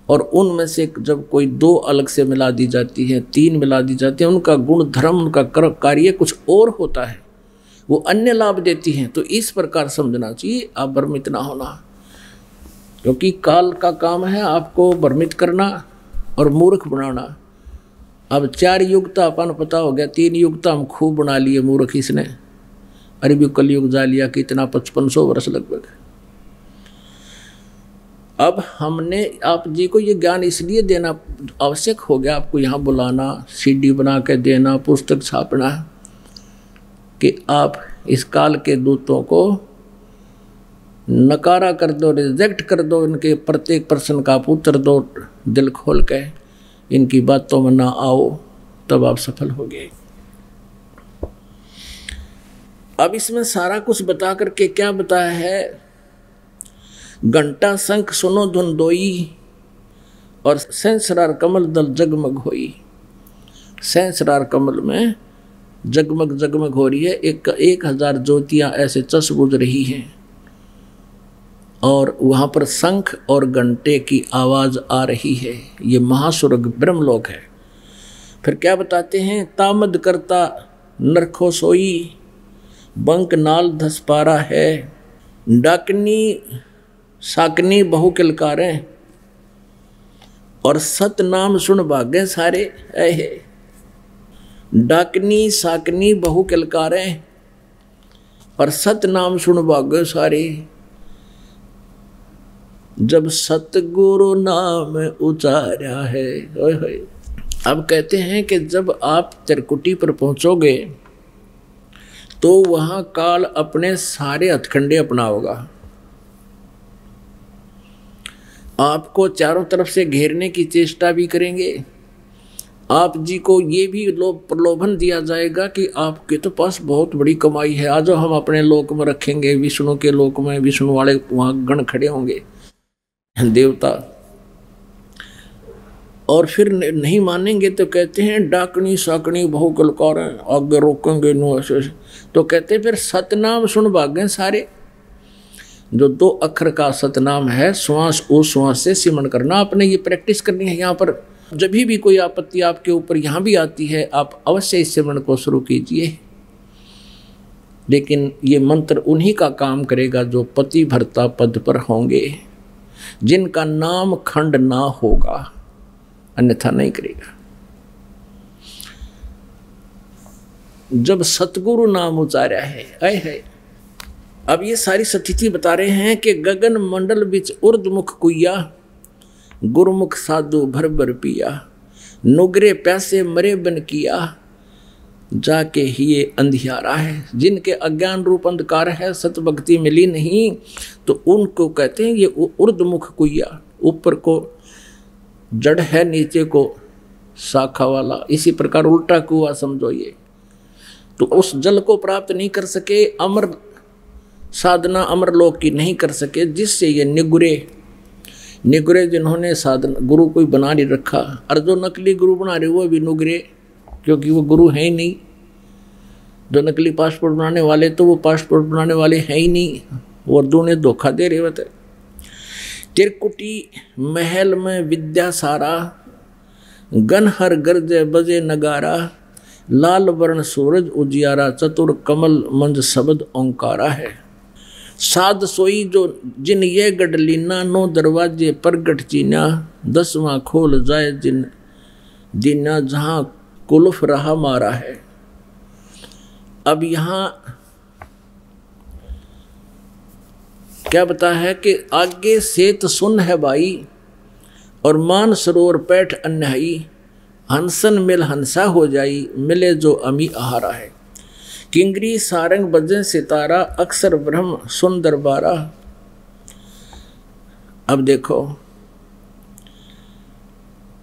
और उनमें से जब कोई 2 अलग से मिला दी जाती है, 3 मिला दी जाती है, उनका गुण धर्म, उनका कार्य कुछ और होता है, वो अन्य लाभ देती हैं। तो इस प्रकार समझना चाहिए, आप भ्रमित ना होना, क्योंकि काल का काम है आपको भ्रमित करना और मूर्ख बनाना। अब 4 युग तो अपन पता हो गया, 3 युग तो हम खूब बना लिए मूर्ख इसने। अरे भी कलयुग जा लिया कि इतना 5500 वर्ष लगभग। अब हमने आप जी को ये ज्ञान इसलिए देना आवश्यक हो गया, आपको यहाँ बुलाना, CD बना के देना, पुस्तक छापना, कि आप इस काल के दूतों को नकारा कर दो, रिजेक्ट कर दो, इनके प्रत्येक प्रश्न का आप उत्तर दो दिल खोल के, इनकी बातों में ना आओ, तब आप सफल हो गए। अब इसमें सारा कुछ बता करके क्या बताया है, घंटा शंख सुनो धुन दोई, और सहस्रार कमल दल जगमग होई। सहस्रार कमल में जगमग जगमग हो रही है, 1000 ज्योतियां ऐसे चस बुझ रही हैं, और वहाँ पर शंख और घंटे की आवाज़ आ रही है। ये महास्वर्ग ब्रह्मलोक है। फिर क्या बताते हैं, तामद करता नरखो सोई, बंक नाल धसपारा है, डाकनी साकनी बहु किलकारें, और सत नाम सुन भागे सारे। है डाकनी साकनी बहु किलकारें, और सत नाम सुन भागे सारे, जब सतगुरु नाम उचारा है। अब कहते हैं कि जब आप त्रिकुटी पर पहुंचोगे तो वहां काल अपने सारे हथकंडे अपनाओगा, आपको चारों तरफ से घेरने की चेष्टा भी करेंगे। आप जी को ये भी प्रलोभन दिया जाएगा कि आपके तो पास बहुत बड़ी कमाई है, आज हम अपने लोक में रखेंगे, विष्णु के लोक में विष्णु वाले वहां गण खड़े होंगे देवता। और फिर नहीं मानेंगे तो कहते हैं डाकनी साकनी बहु कलकारें, आगे रोकेंगे नो ऐसे। तो कहते हैं फिर सतनाम सुन भागे सारे। जो 2 अक्षर का सतनाम है, श्वास उस श्वास से सिमरण करना, आपने ये प्रैक्टिस करनी है। यहाँ पर जब भी कोई आपत्ति आपके ऊपर यहाँ भी आती है, आप अवश्य इस सिमरण को शुरू कीजिए। लेकिन ये मंत्र उन्हीं का काम करेगा जो पति भर्ता पद पर होंगे, जिनका नाम खंड ना होगा, अन्यथा नहीं करेगा। जब सतगुरु नाम उचारा है, आए है। अब ये सारी स्थिति बता रहे हैं कि गगन मंडल बिच उर्दमुख कुइया, गुरुमुख साधु भर भर पिया, नुगरे पैसे मरे बन किया, जाके ही ये अंधियारा है। जिनके अज्ञान रूप अंधकार है, सतभक्ति मिली नहीं, तो उनको कहते हैं ये उर्दमुख कुइया, ऊपर को जड़ है, नीचे को शाखा वाला, इसी प्रकार उल्टा कुआ समझो ये। तो उस जल को प्राप्त नहीं कर सके, अमर साधना अमर लोक की नहीं कर सके, जिससे ये निगुरे जिन्होंने साधना गुरु कोई बना नहीं रखा, और जो नकली गुरु बना रहे वो भी नुगरे, क्योंकि वो गुरु है ही नहीं। जो नकली पासपोर्ट बनाने वाले तो वो पासपोर्ट बनाने वाले हैं ही नहीं, वो उन्हें धोखा दे रहे होते। त्रिकुटी महल में विद्या सारा, गन हर गर्जे बजे नगारा, लाल वर्ण सूरज उजियारा, चतुर कमल मंज शब्द ओंकारा है। साध सोई जो जिन ये गढ़ लीना, 9 दरवाजे प्रगट चीना, 10वां खोल जाए जिन दीना, जहां कुलफ रहा मारा है। अब यहां क्या बता है कि आगे सेत सुन है भाई, और मान सरोवर पैठ अन्यायी, हंसन मिल हंसा हो जाई, मिले जो अमी आहारा है। किंगरी सारंग बजे सितारा, अक्सर ब्रह्म सुन दरबारा। अब देखो,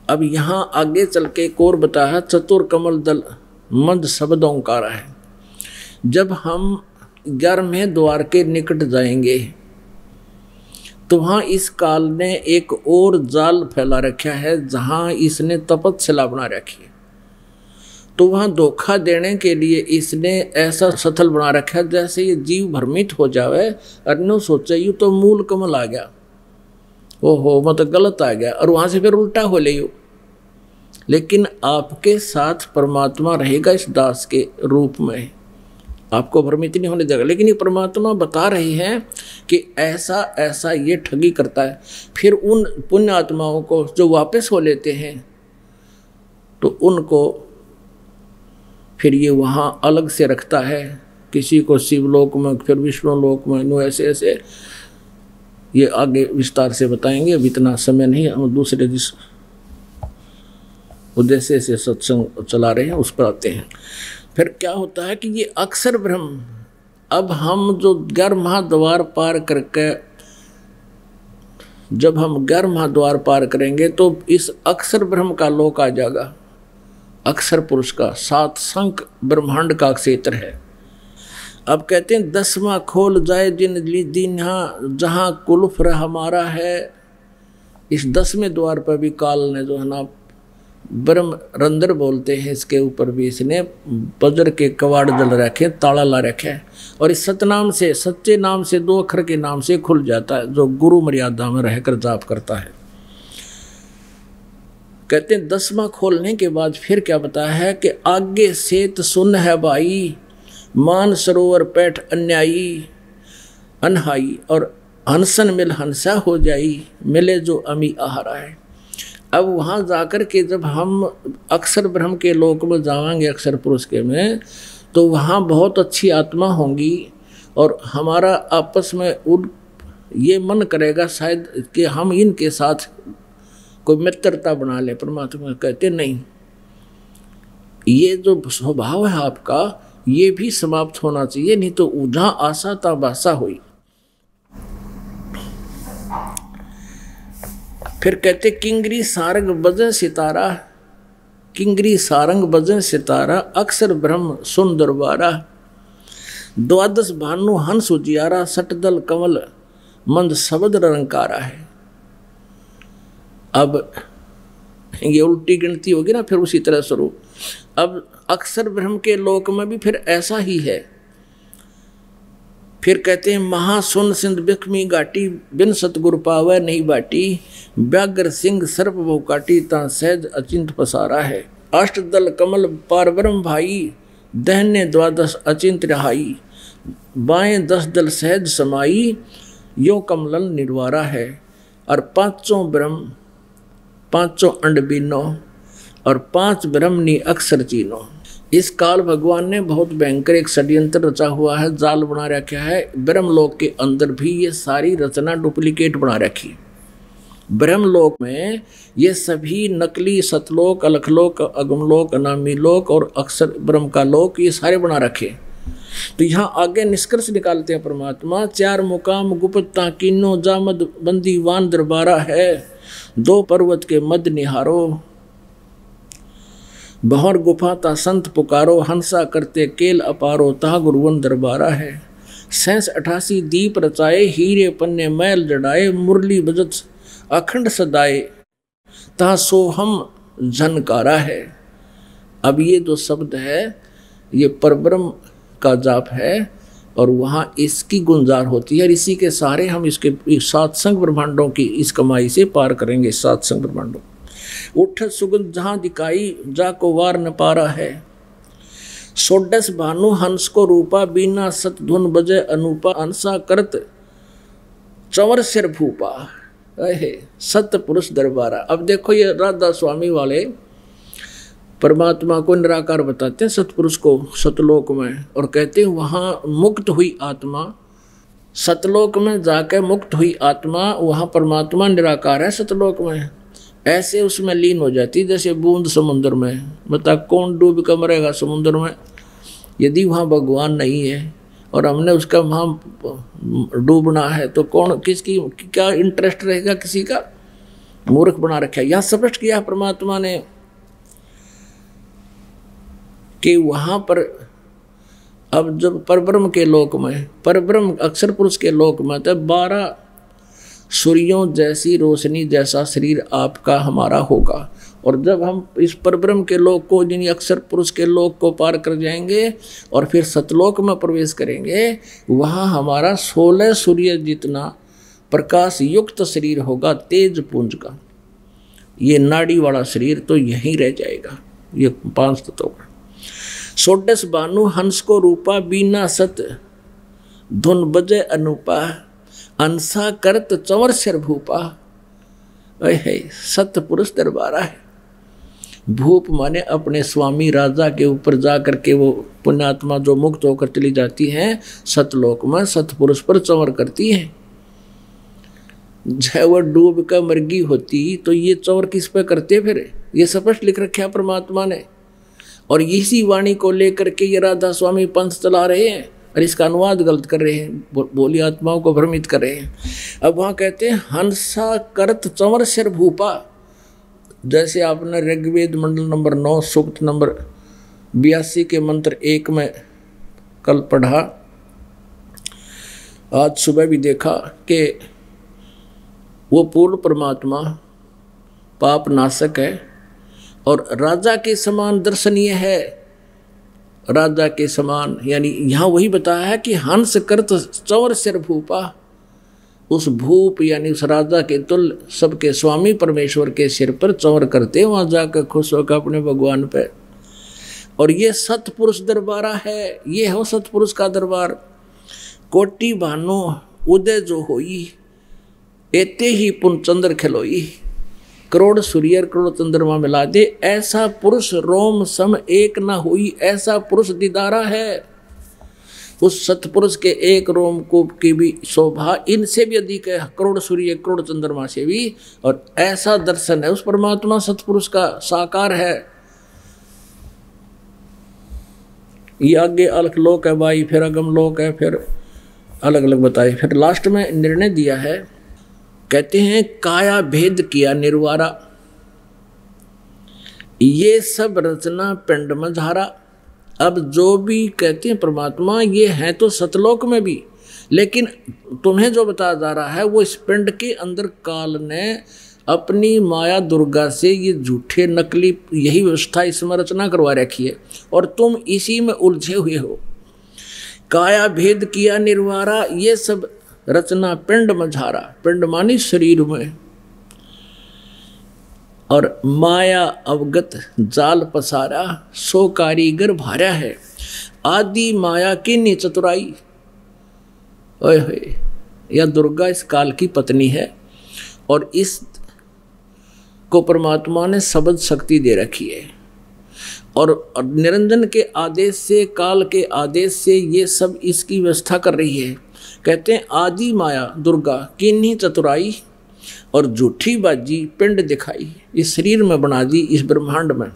अब यहां आगे चल के एक और बताया, चतुर कमल दल मंद शब्द ओंकारा है। जब हम 11वें द्वार के निकट जाएंगे तो वहाँ इस काल ने एक और जाल फैला रखा है जहाँ इसने तपस्या बना रखी है। तो वहाँ धोखा देने के लिए इसने ऐसा सथल बना रखा है जैसे ये जीव भ्रमित हो जावे और नो सोचे यू तो मूल कमल आ गया, ओहो मतलब गलत आ गया, और वहाँ से फिर उल्टा हो ले यू। लेकिन आपके साथ परमात्मा रहेगा इस दास के रूप में, आपको भ्रमित नहीं होने देगा। लेकिन ये परमात्मा बता रहे हैं कि ऐसा ऐसा ये ठगी करता है। फिर उन पुण्य आत्माओं को जो वापस हो लेते हैं तो उनको फिर ये वहाँ अलग से रखता है, किसी को शिवलोक में, फिर विष्णु लोक में, ऐसे ऐसे ये आगे विस्तार से बताएंगे। अब इतना समय नहीं, हम दूसरे जिस उद्देश्य से सत्संग चला रहे हैं उस पर आते हैं। फिर क्या होता है कि ये अक्षर ब्रह्म, अब हम जो 11 महाद्वार पार करके, जब हम 11 महाद्वार पार करेंगे तो इस अक्षर ब्रह्म का लोक आ जाएगा। अक्षर पुरुष का 7 संख ब्रह्मांड का क्षेत्र है। अब कहते हैं 10वां खोल जाए जिन दीन्हा जहाँ कुलफ्र हमारा है। इस 10वें द्वार पर भी काल ने जो है ना ब्रह्म रंध्र बोलते हैं, इसके ऊपर भी इसने वज्र के कवाड़ जल रखे, ताला ला रखे है। और इस सतनाम से, सच्चे नाम से, 2 अक्षर के नाम से खुल जाता है जो गुरु मर्यादा में रहकर जाप करता है। कहते हैं 10वां खोलने के बाद फिर क्या बताया है कि आगे सेत सुन है भाई, मान सरोवर पैठ अन्यायी अनहाई, और हंसन मिल हंसा हो जाई, मिले जो अमी आहारा है। अब वहाँ जाकर के जब हम अक्षर ब्रह्म के लोक में जाएंगे, अक्षर पुरुष के में, तो वहाँ बहुत अच्छी आत्मा होंगी और हमारा आपस में ये मन करेगा शायद कि हम इनके साथ कोई मित्रता बना ले। परमात्मा कहते नहीं, ये जो स्वभाव है आपका ये भी समाप्त होना चाहिए, नहीं तो जहाँ आशा ता बासा हुई। फिर कहते किंगरी सारंग बजन सितारा, किंगरी सारंग बजन सितारा, अक्षर ब्रह्म सुन दरबारा, 12 भानु हंस उजियारा, सटदल कमल मंद शब्द रंकारा है। अब ये उल्टी गिनती होगी ना, फिर उसी तरह स्वरूप। अब अक्षर ब्रह्म के लोक में भी फिर ऐसा ही है। फिर कहते हैं महासुन सिंध बिखमी घाटी, बिन सतगुरु पावे नहीं बाटी, व्याघ्र सिंह सर्प वो काटी, ता सहज अचिंत पसारा है। अष्टदल कमल पार ब्रह्म भाई, दहने 12 अचिंत रहाई, बाएं 10 दल सहज समाई, यो कमलन निर्वारा है। और 5 ब्रह्म 5 अंड बीनो, और 5 ब्रह्मनी अक्षर चीनो। इस काल भगवान ने बहुत भयंकर एक षड्यंत्र रचा हुआ है, जाल बना रखा है। ब्रह्मलोक के अंदर भी ये सारी रचना डुप्लीकेट बना रखी। ब्रह्मलोक में ये सभी नकली सतलोक, अलखलोक, अगमलोक, अनामी लोक और अक्षर ब्रह्म का लोक, ये सारे बना रखे। तो यहाँ आगे निष्कर्ष निकालते हैं परमात्मा, 4 मुकाम गुप्ता किन्नो, जामद बंदी वान दरबारा है, 2 पर्वत के मद निहारो, बहर गुफा ता संत पुकारो, हंसा करते केल अपारो, ता गुरुवन दरबारा है। 87 दीप रचाए, हीरे पन्ने मैल जड़ाए, मुरली बजत अखंड सदाए, ता सोहम झनकारा है। अब ये जो शब्द है ये परब्रह्म का जाप है और वहाँ इसकी गुंजार होती है। इसी के सहारे हम इसके 7 संग ब्रह्मांडों की इस कमाई से पार करेंगे। 7 संग ब्रह्मांडों उठ सुगंध जहाँ दिखाई, जाको वार न पारा है, 16 भानु हंस को रूपा, बीना सत धुन बजे अनूपा, अंसा करत चंवर सिर भूपा, सत पुरुष दरबारा। अब देखो ये राधा स्वामी वाले परमात्मा को निराकार बताते हैं, सतपुरुष को सतलोक में, और कहते हैं वहाँ मुक्त हुई आत्मा, सतलोक में जाके मुक्त हुई आत्मा, वहाँ परमात्मा निराकार है सतलोक में, ऐसे उसमें लीन हो जाती जैसे बूंद समुद्र में। बता कौन डूब कर मरेगा समुद्र में यदि वहाँ भगवान नहीं है और हमने उसका वहाँ डूबना है तो कौन, किसकी क्या इंटरेस्ट रहेगा, किसी का। मूर्ख बना रखा है। यह स्पष्ट किया परमात्मा ने कि वहाँ पर अब जब परब्रह्म के लोक में, परब्रह्म अक्षर पुरुष के लोक में, तब 12 सूर्यों जैसी रोशनी जैसा शरीर आपका हमारा होगा। और जब हम इस परब्रह्म के लोक को, जिन अक्षर पुरुष के लोक को पार कर जाएंगे और फिर सतलोक में प्रवेश करेंगे, वहाँ हमारा 16 सूर्य जितना प्रकाश युक्त शरीर होगा, तेज पुंज का। ये नाड़ी वाला शरीर तो यहीं रह जाएगा। ये 5 तत्वों का। 16 बानु हंस को रूपा, बीना सत धुन बजे अनुपा, अंसा करत चंवर सिर भूपा। सत पुरुष दरबारा है। भूप माने अपने स्वामी राजा के ऊपर जा करके वो पुण्यात्मा जो मुक्त होकर चली जाती हैं सतलोक में, सतपुरुष पर चंवर करती है। जब वह डूब कर मर्गी होती तो ये चंवर किस पे करते फिर? ये स्पष्ट लिख रखा परमात्मा ने। और इसी वाणी को लेकर के ये राधा स्वामी पंथ चला रहे हैं और इसका अनुवाद गलत कर रहे हैं, बोली आत्माओं को भ्रमित कर रहे हैं। अब वहाँ कहते हैं हंसा करत चंवर सिर भूपा। जैसे आपने ऋग्वेद मंडल नंबर 9 सूक्त नंबर 82 के मंत्र 1 में कल पढ़ा, आज सुबह भी देखा कि वो पूर्ण परमात्मा पाप नाशक है और राजा के समान दर्शनीय है। राजा के समान यानी यहाँ वही बताया है कि हंस करत चंवर सिर भूपा। उस भूप यानी उस राजा के तुल्य सबके स्वामी परमेश्वर के सिर पर चंवर करते, वहाँ जाकर खुश होकर अपने भगवान पे। और ये सतपुरुष दरबारा है, ये हो सतपुरुष का दरबार। कोटि भानो उदय जो होई, एते ही पुन चंद्र खिलोई। करोड़ सूर्य करोड़ चंद्रमा मिला दे, ऐसा पुरुष रोम सम एक ना हुई, ऐसा पुरुष दीदारा है। उस सतपुरुष के एक रोम कूप की भी शोभा इनसे भी अधिक है, करोड़ सूर्य करोड़ चंद्रमा से भी। और ऐसा दर्शन है उस परमात्मा सतपुरुष का, साकार है। ये आगे अलग लोक है भाई, फिर अगम लोक है, फिर अलग अलग बताए। फिर लास्ट में निर्णय दिया है, कहते हैं काया भेद किया निर्वारा, ये सब रचना पिंड में धारा। अब जो भी कहते हैं परमात्मा ये है तो सतलोक में भी, लेकिन तुम्हें जो बताया जा रहा है वो इस पिंड के अंदर काल ने अपनी माया दुर्गा से ये झूठे नकली यही व्यवस्था इसमें रचना करवा रखी है और तुम इसी में उलझे हुए हो। काया भेद किया निर्वारा, ये सब रचना पिंड में झारा, पिंड मानी शरीर में। और माया अवगत जाल पसारा, सो कारीगर भार्या है, आदि माया की नी चतुराई। ओए होए, यह दुर्गा इस काल की पत्नी है और इस को परमात्मा ने शब्द शक्ति दे रखी है। और निरंजन के आदेश से, काल के आदेश से ये सब इसकी व्यवस्था कर रही है। कहते हैं आदि माया दुर्गा किन्हीं चतुराई और झूठी बाजी पिंड दिखाई, इस शरीर में बना दी, इस ब्रह्मांड में।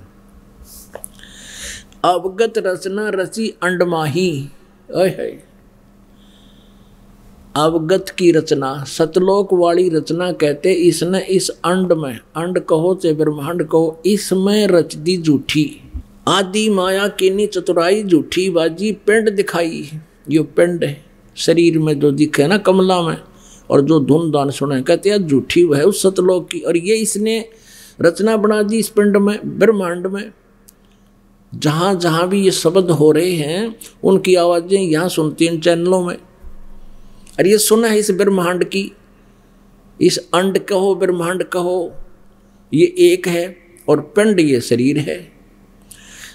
अवगत रचना रची अंडमाही, है अवगत की रचना, सतलोक वाली रचना कहते इसने इस अंड में, अंड कहो चाहे ब्रह्मांड कहो, इसमें रच दी झूठी। आदि माया किन्हीं चतुराई झूठी बाजी पिंड दिखाई। यो पिंड है शरीर में जो दिखे ना कमला में, और जो धुन दान सुने, कहते हैं झूठी वह उस सतलोक की। और ये इसने रचना बना दी इस पिंड में, ब्रह्मांड में। जहाँ जहाँ भी ये शब्द हो रहे हैं उनकी आवाज़ें यहाँ सुनती इन चैनलों में। और ये सुना है इस ब्रह्मांड की, इस अंड कहो ब्रह्मांड कहो, ये एक है और पिंड ये शरीर है।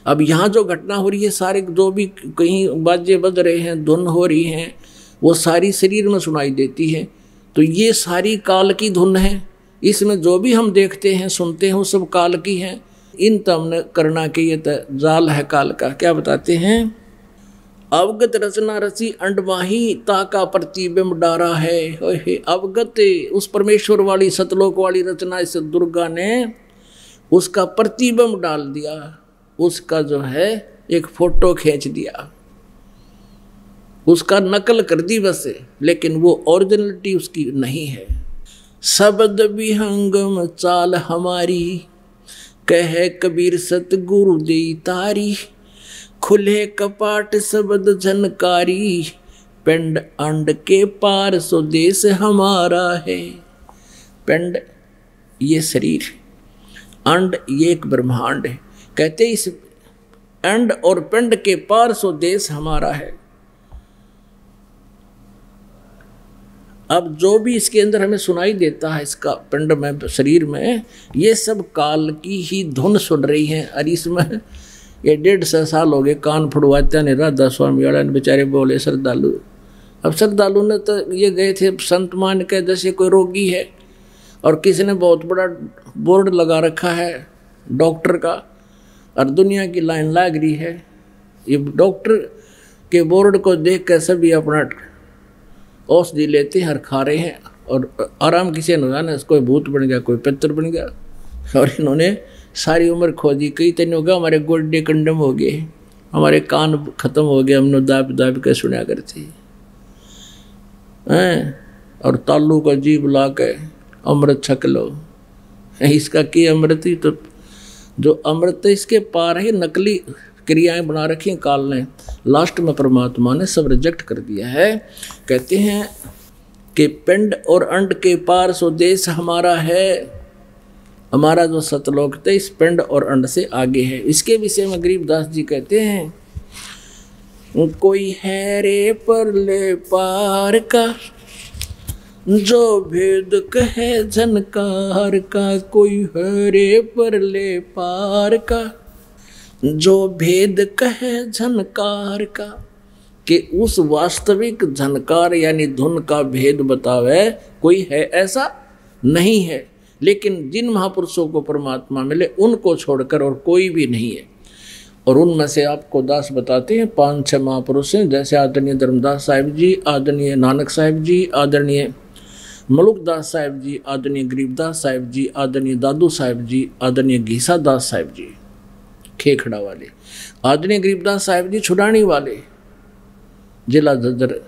अब यहाँ जो घटना हो रही है, सारे जो भी कहीं बाजे बज रहे हैं, धुन हो रही हैं, वो सारी शरीर में सुनाई देती है। तो ये सारी काल की धुन है। इसमें जो भी हम देखते हैं सुनते हैं वो सब काल की हैं। इन तमने करना के ये जाल है काल का। क्या बताते हैं? अवगत रचना रची अंडमाही, ताका प्रतिबिंब डारा है। अवगत उस परमेश्वर वाली सतलोक वाली रचना इस दुर्गा ने उसका प्रतिबिंब डाल दिया, उसका जो है एक फोटो खींच दिया, उसका नकल कर दी बस, लेकिन वो ओरिजिनलिटी उसकी नहीं है। शब्द विहंगम चाल हमारी, कहे कबीर सतगुरु दे तारी, खुले कपाट शब्द झनकारी, पिंड अंड के पार स्वदेश हमारा है। पिंड ये शरीर, अंड ये एक ब्रह्मांड है। कहते इस अंड और पिंड के पार सो देश हमारा है। अब जो भी इसके अंदर हमें सुनाई देता है, इसका पिंड में, शरीर में, ये सब काल की ही धुन सुन रही है। और इसमें ये 150 साल हो गए कान फुड़वाते ने राधा स्वामी वाला ने बेचारे बोले श्रद्धालु। अब श्रद्धालु ने तो ये गए थे संत मान के, जैसे कोई रोगी है और किसी ने बहुत बड़ा बोर्ड लगा रखा है डॉक्टर का और दुनिया की लाइन लग रही है। ये डॉक्टर के बोर्ड को देख कर सभी अपना औषधि लेते हैं और खा रहे हैं और आराम किसी ने जाना, कोई भूत बन गया, कोई पितर बन गया। और इन्होंने सारी उम्र खोदी, कई तैनों का हमारे गोड्डे कंडम हो गए, हमारे कान खत्म हो गए, हमने दाब दाब के सुना करते हैं। और तालू का जीभ ला के अमृत छक लो, इसका की अमृत ही तो जो अमृत इसके पार है। नकली क्रियाएं बना रखी हैं काल ने, लास्ट में परमात्मा ने सब रिजेक्ट कर दिया है। कहते हैं कि पिंड और अंड के पार सो देश हमारा है। हमारा जो सतलोक थे इस पिंड और अंड से आगे है। इसके विषय में गरीबदास जी कहते हैं, कोई है रे परले पार का जो भेद कहे झनकार का, कोई है रे परले पार का जो भेद कहे झनकार का, कि उस वास्तविक झनकार यानी धुन का भेद बतावे कोई है ऐसा नहीं है। लेकिन जिन महापुरुषों को परमात्मा मिले उनको छोड़कर और कोई भी नहीं है। और उनमें से आपको दास बताते हैं 5-6 महापुरुष हैं, जैसे आदरणीय धर्मदास साहिब जी, आदरणीय नानक साहिब जी, आदरणीय मलुकदास साहिब जी, आदरणीय गरीबदास साहिब जी, आदरणीय दादू साहिब जी, आदरणीय घीसा दास साहिब जी खेखड़ा वाले, आदरणीय गरीबदास साहिब जी छुड़ानी वाले, जिला झज्जर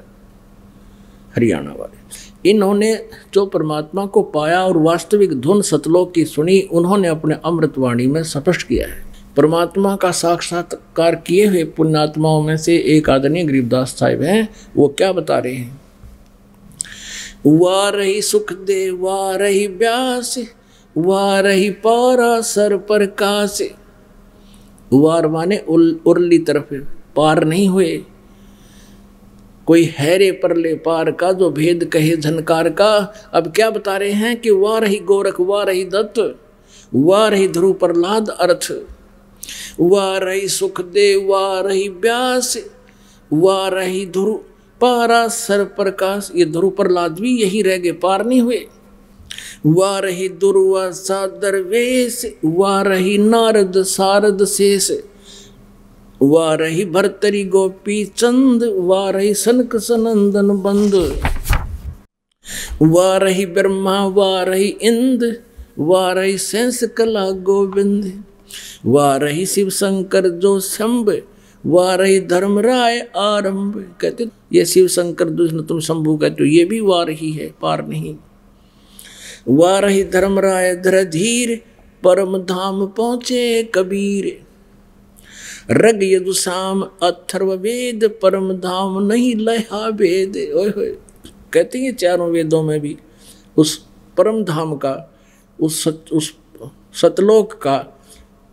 हरियाणा वाले। इन्होंने जो परमात्मा को पाया और वास्तविक धुन सतलोक की सुनी, उन्होंने अपने अमृतवाणी में स्पष्ट किया है। परमात्मा का साक्षात्कार किए हुए पुण्यात्माओं में से एक आदरणीय गरीबदास साहिब हैं। वो क्या बता रहे हैं, वाह रही सुख दे, वाह रही ब्यास, वाह रही पारा सर पर कास। वार माने उरली तरफ पार नहीं हुए, कोई हैरे परले पार का जो भेद कहे झनकार का। अब क्या बता रहे हैं कि वाह रही गोरख, वाह रही दत्त, वाह रही ध्रुव प्रहलाद अर्थ, वाह रही सुख दे, वाह रही व्यास, वाह रही ध्रुव पारा सर प्रकाश। ये ध्रुव प्रहलाद भी यही रह गए, पार नहीं हुए। वाह रही दुर्वासा दरवेश, वाह रही नारद सारद शेष, वाह रही भरतरी गोपी चंद, वाह रही सनक सनंदन बंद, वाह रही ब्रह्मा, वाह रही इंद्र, वाह रही सेंस कला गोविंद, वाह रही शिव शंकर जो शंभ, वाह रही धर्मराय आरंभ। कहते ये शिव शंकर जिसने तुम शंभु कहते हो, ये भी वाह रही है, पार नहीं। वाह रही धर्मराय धीर, परम धाम पहुँचे कबीर, रग यदुसाम अथर्व वेद, परम धाम नहीं लहा वेद। ओए होए, कहते हैं चारों वेदों में भी उस परम धाम का, उस सतलोक का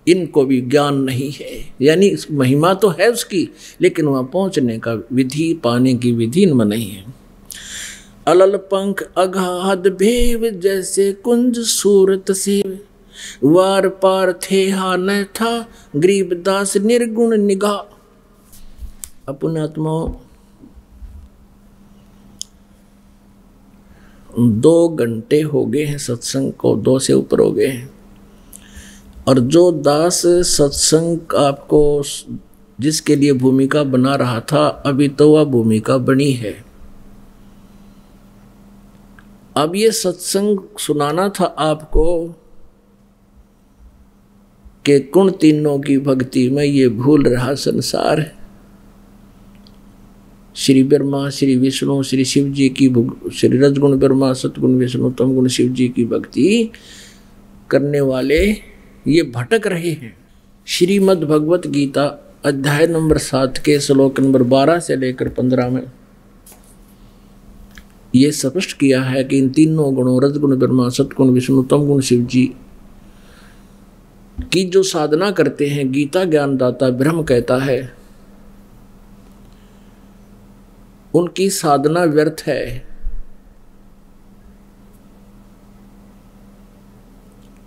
इनको भी ज्ञान नहीं है। यानी महिमा तो है उसकी, लेकिन वहाँ पहुँचने का विधि, पाने की विधि इनमें नहीं है। अलल पंख अगाध भेव, जैसे कुंज सूरत सेव, वार पार थे हा न था, गरीबदास निर्गुण निगाह। अपने आत्माओं 2 घंटे हो गए हैं सत्संग को, 2 से ऊपर हो गए हैं। और जो दास सत्संग आपको जिसके लिए भूमिका बना रहा था, अभी तो वह भूमिका बनी है। अब ये सत्संग सुनाना था आपको कि गुण तीनों की भक्ति में ये भूल रहा संसार है। श्री ब्रह्मा, श्री विष्णु, श्री शिव जी की, श्री रजगुण ब्रह्मा, सतगुण विष्णु, तमगुण शिव जी की भक्ति करने वाले ये भटक रहे हैं। श्रीमद् भगवत गीता अध्याय नंबर 7 के श्लोक नंबर 12 से लेकर 15 में ये स्पष्ट किया है कि इन तीनों गुणों रजगुण ब्रह्मा, सतगुण विष्णु, तमगुण शिव जी की जो साधना करते हैं, गीता ज्ञानदाता ब्रह्म कहता है उनकी साधना व्यर्थ है।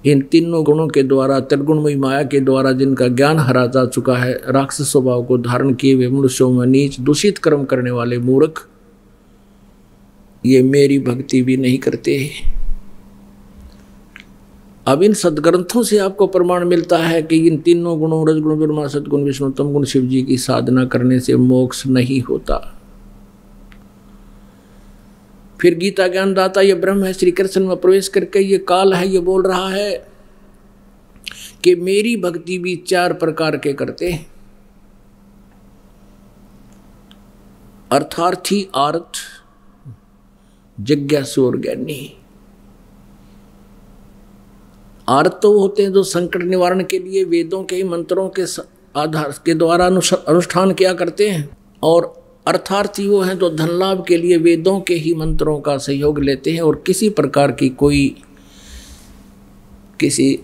इन तीनों गुणों के द्वारा, त्रिगुणमयी माया के द्वारा जिनका ज्ञान हरा जा चुका है, राक्षस स्वभाव को धारण किए हुए मनुष्यों में नीच दूषित कर्म करने वाले मूर्ख, ये मेरी भक्ति भी नहीं करते। अब इन सदग्रंथों से आपको प्रमाण मिलता है कि इन तीनों गुणों रजगुण ब्रह्मा, सतगुण विष्णु, तमगुण शिव जी की साधना करने से मोक्ष नहीं होता। फिर गीता ज्ञानदाता ये ब्रह्म है, श्री कृष्ण में प्रवेश करके ये काल है, ये बोल रहा है कि मेरी भक्ति भी 4 प्रकार के करते हैं। अर्थार्थी, आर्थ, जिज्ञासु और ज्ञानी। आर्त तो होते हैं जो संकट निवारण के लिए वेदों के ही मंत्रों के आधार के द्वारा अनुष्ठान किया करते हैं, और अर्थार्थी वो हैं जो धन लाभ के लिए वेदों के ही मंत्रों का सहयोग लेते हैं और किसी प्रकार की कोई किसी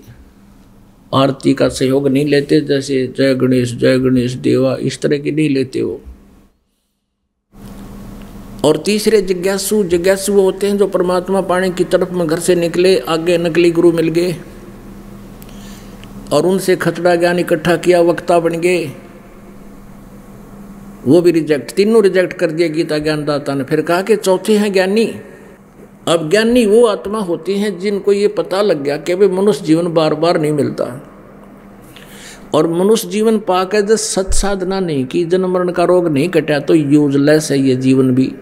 आरती का सहयोग नहीं लेते, जैसे जय गणेश देवा इस तरह की नहीं लेते वो। और तीसरे जिज्ञासु वो होते हैं जो परमात्मा पाने की तरफ में घर से निकले, आगे नकली गुरु मिल गए और उनसे खतरा ज्ञान इकट्ठा किया, वक्ता बन गए, वो भी रिजेक्ट, तीनों रिजेक्ट कर दिए गीता ज्ञानदाता ने। फिर कहा कि चौथे हैं ज्ञानी। अब ज्ञानी वो आत्मा होती हैं जिनको ये पता लग गया कि भाई मनुष्य जीवन बार बार नहीं मिलता, और मनुष्य जीवन पाकर जब सत साधना नहीं की, जन्म मरण का रोग नहीं कटा, तो यूजलेस है ये जीवन भी।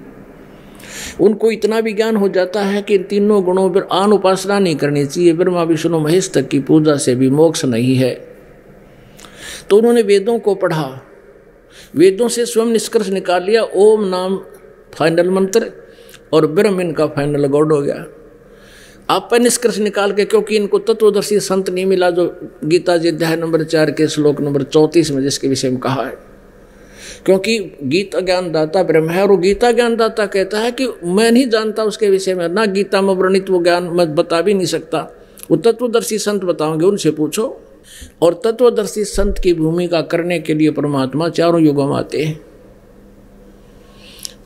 उनको इतना भी ज्ञान हो जाता है कि तीनों गुणों पर आन उपासना नहीं करनी चाहिए, ब्रह्मा विष्णु महेश तक की पूजा से भी मोक्ष नहीं है। तो उन्होंने वेदों को पढ़ा, वेदों से स्वयं निष्कर्ष निकाल लिया, ओम नाम फाइनल मंत्र और ब्रह्म इनका फाइनल गॉड हो गया। आप पर निष्कर्ष निकाल के, क्योंकि इनको तत्वदर्शी संत नहीं मिला जो गीता जी अध्याय नंबर 4 के श्लोक नंबर 34 में जिसके विषय में कहा है, क्योंकि गीता ज्ञानदाता ब्रह्म है और वो गीता ज्ञानदाता कहता है कि मैं नहीं जानता उसके विषय में, ना गीता में वर्णित वो ज्ञान मैं बता भी नहीं सकता, वो तत्वदर्शी संत बताओगे, उनसे पूछो। और तत्वदर्शी संत की भूमिका करने के लिए परमात्मा चारों युगों में आते हैं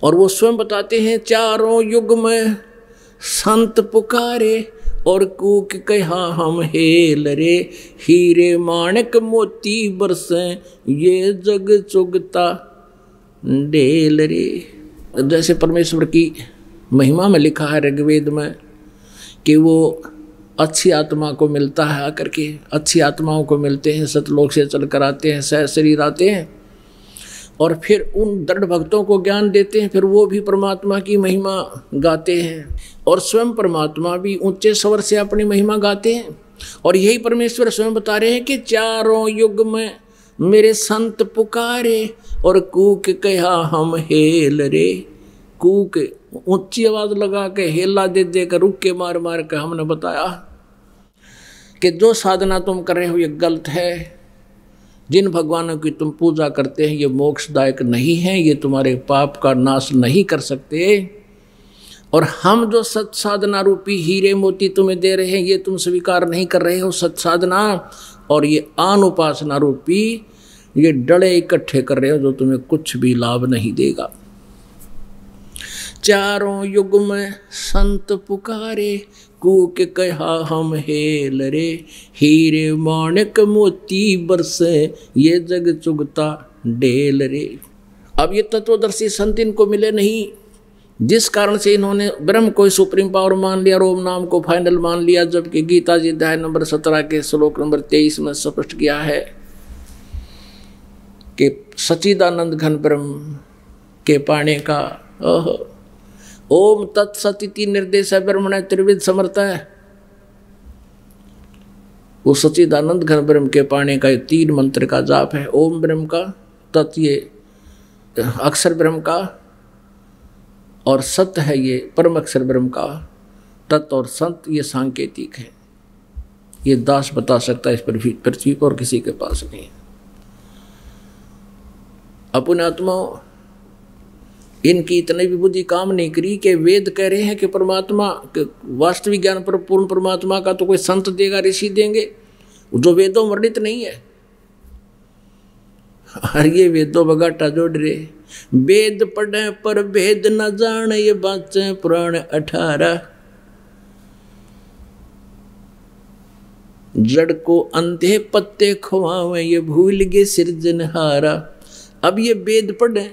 और वो स्वयं बताते हैं, चारों युग में संत पुकारे और कूक कहा हम हेल रे, हीरे माणिक मोती बरसे ये जग चुगता ढेल रे। जैसे परमेश्वर की महिमा में लिखा है ऋग्वेद में कि वो अच्छी आत्मा को मिलता है, आकर के अच्छी आत्माओं को मिलते हैं, सतलोक से चल कर आते हैं, सह शरीर आते हैं और फिर उन दृढ़ भक्तों को ज्ञान देते हैं, फिर वो भी परमात्मा की महिमा गाते हैं और स्वयं परमात्मा भी ऊंचे स्वर से अपनी महिमा गाते हैं। और यही परमेश्वर स्वयं बता रहे हैं कि चारों युग में मेरे संत पुकारे और कूक कहा हम हेल रे। कूक ऊंची आवाज लगा के, हेला दे दे कर, रुक के मार मार के हमने बताया कि जो साधना तुम कर रहे हो ये गलत है, जिन भगवानों की तुम पूजा करते हैं ये मोक्षदायक नहीं है, ये तुम्हारे पाप का नाश नहीं कर सकते, और हम जो सत साधना रूपी हीरे मोती तुम्हें दे रहे हैं ये तुम स्वीकार नहीं कर रहे हो सत साधना, और ये आन उपासना रूपी ये डड़े इकट्ठे कर रहे हो जो तुम्हें कुछ भी लाभ नहीं देगा। चारों युग में संत पुकारे, कूक कहा हम हेल रे, हीरे माणिक मोती बरसे ये जग चुगता ढेल रे। अब ये तत्वदर्शी संत इनको मिले नहीं, जिस कारण से इन्होंने ब्रह्म को सुप्रीम पावर मान लिया और ओम नाम को फाइनल मान लिया, जबकि गीता जी अध्याय नंबर 17 के श्लोक नंबर 23 में स्पष्ट किया है कि सच्चिदानंद घन ब्रह्म के पाने का ओम तत्सति निर्देश है, ब्रह्मण त्रिविध समर्थ है। वो सच्चिदानंद घन ब्रह्म के पाने का 3 मंत्र का जाप है। ओम ब्रह्म का, तत् ये अक्षर ब्रह्म का, और सत्य है ये परम अक्षर ब्रह्म का, तत् और संत ये सांकेतिक है। ये दास बता सकता है इस पृथ्वी पर और किसी के पास नहीं। अपने आत्माओं, इनकी इतनी भी बुद्धि काम नहीं करी कि वेद कह रहे हैं कि परमात्मा वास्तविक ज्ञान पर पूर्ण परमात्मा का तो कोई संत देगा, ऋषि देंगे, जो वेदों वर्णित नहीं है। और ये वेदों बगाटा जोड़ रहे, वेद पढ़े पर भेद न जाने, ये बातें पुराण 18। जड़ को अंधे पत्ते खुआवे, ये भूल गए सिरजनहारा। अब ये वेद पढ़े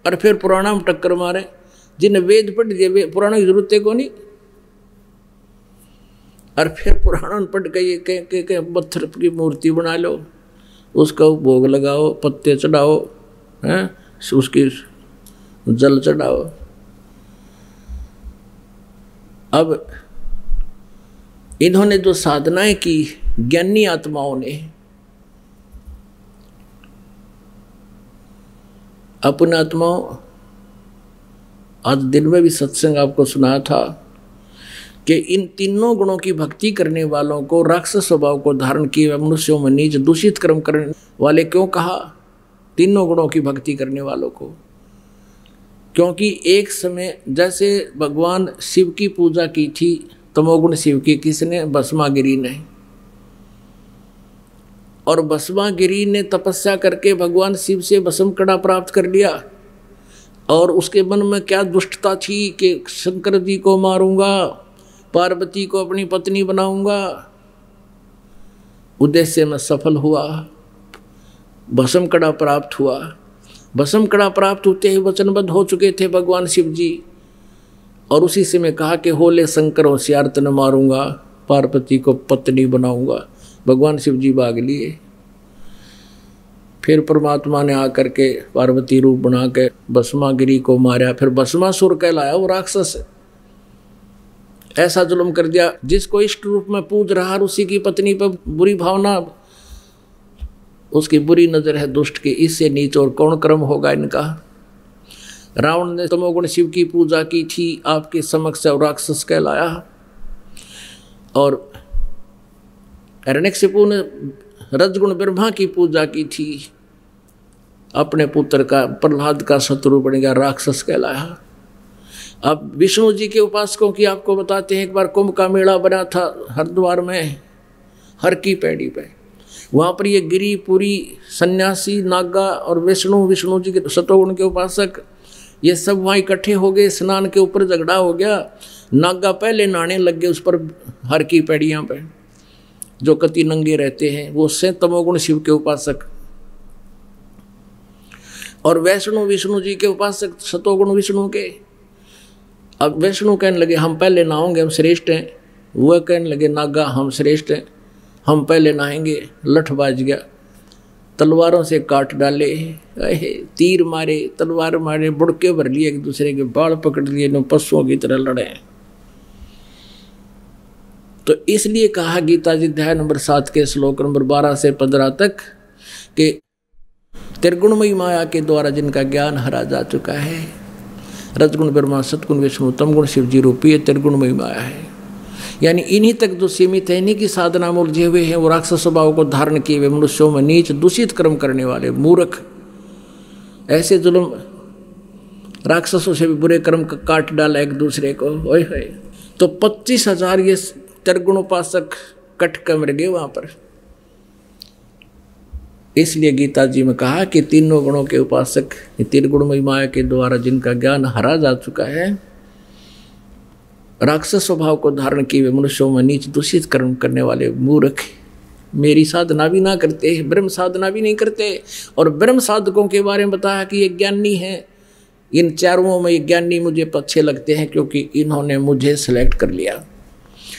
और फिर पुराना में टक्कर मारे। जिन्हें वेद पढ़ दिए पुराना की जरूरत है को नहीं, और फिर पुराना पढ़ के ये कह पत्थर की मूर्ति बना लो, उसका भोग लगाओ, पत्ते चढ़ाओ, हैं, उसकी जल चढ़ाओ। अब इन्होंने जो साधनाएं की ज्ञानी आत्माओं ने, अपने आत्माओं, आज दिन में भी सत्संग आपको सुनाया था कि इन तीनों गुणों की भक्ति करने वालों को राक्षस स्वभाव को धारण किए मनुष्यों में नीच दूषित कर्म करने वाले क्यों कहा? तीनों गुणों की भक्ति करने वालों को, क्योंकि एक समय जैसे भगवान शिव की पूजा की थी, तमोगुण शिव की, किसने? भस्मागिरी ने। और भस्मागिरी ने तपस्या करके भगवान शिव से भस्म कड़ा प्राप्त कर लिया, और उसके मन में क्या दुष्टता थी कि शंकर जी को मारूंगा, पार्वती को अपनी पत्नी बनाऊंगा। उद्देश्य में सफल हुआ, भस्म कड़ा प्राप्त हुआ। भस्म कड़ा प्राप्त होते ही वचनबद्ध हो चुके थे भगवान शिव जी, और उसी से मैं कहा कि होले शंकर होशियार तन मारूंगा, पार्वती को पत्नी बनाऊंगा। भगवान शिव जी भाग लिए। फिर परमात्मा ने आकर के पार्वती रूप बना के भस्मागिरी को मारा। फिर भस्मासुर कहलाया, वो राक्षस ऐसा जुल्म कर दिया, जिसको इष्ट रूप में पूज रहा और उसी की पत्नी पर बुरी भावना, उसकी बुरी नजर है दुष्ट की। इससे नीच और कौन कर्म होगा इनका? रावण ने तमोगुण शिव की पूजा की थी, आपके समक्ष राक्षस कहलाया। और हिरण्यकशिपु ने रजगुण ब्रह्मा की पूजा की थी, अपने पुत्र का प्रहलाद का शत्रु बन गया, राक्षस कहलाया। अब विष्णु जी के उपासकों की आपको बताते हैं, एक बार कुंभ का मेला बना था हरिद्वार में, हर की पैड़ी पे। वहाँ पर ये गिरी पूरी सन्यासी नागा और विष्णु जी के शतोगुण के उपासक, ये सब वहाँ इकट्ठे हो गए। स्नान के ऊपर झगड़ा हो गया, नागा पहले नहाने लग गए उस पर, हर की पैड़ियाँ पे, जो कति नंगे रहते हैं, वो से तमोगुण शिव के उपासक। और विष्णु जी के उपासक शतोगुण विष्णु के। अब विष्णु कहने लगे हम पहले नहाओगे, हम श्रेष्ठ हैं। वह कहने लगे नागा हम श्रेष्ठ हैं, हम पहले नहाएंगे। लठ बाज गया, तलवारों से काट डाले, तीर मारे, तलवार मारे, बुड़के भर लिए, एक दूसरे के बाल पकड़ लिए, नो पशुओं की तरह लड़े। तो इसलिए कहा गीता जी अध्याय नंबर 7 के श्लोक नंबर 12 से 15 तक कि त्रिगुणमयी माया के द्वारा जिनका ज्ञान हरा जा चुका है, रजगुण ब्रह्मा, सतगुण विष्णु, तमगुण शिव जी रूपी त्रिगुणमयी माया है। यानी इन्हीं तक जो सीमित है, इन्हीं की साधना में उलझे हुए हैं, वो राक्षस स्वभाव को धारण किए हुए मनुष्यों में नीच दूषित कर्म करने वाले मूर्ख, ऐसे जुल्म राक्षसों से भी बुरे कर्म काट डाला एक दूसरे को। ओए होए, तो 25,000 ये त्रिगुणोपासक कट कर मर गए वहां पर। इसलिए गीता जी में कहा कि तीनों गुणों के उपासक, त्रिगुणमयी माया के द्वारा जिनका ज्ञान हरा जा चुका है, राक्षस स्वभाव को धारण किए हुए मनुष्यों में नीच दूषित कर्म करने वाले मूर्ख, मेरी साधना भी ना करते, ब्रह्म साधना भी नहीं करते। और ब्रह्म साधकों के बारे में बताया कि ये ज्ञानी है। इन चारों में ये ज्ञानी मुझे अच्छे लगते हैं, क्योंकि इन्होंने मुझे सिलेक्ट कर लिया।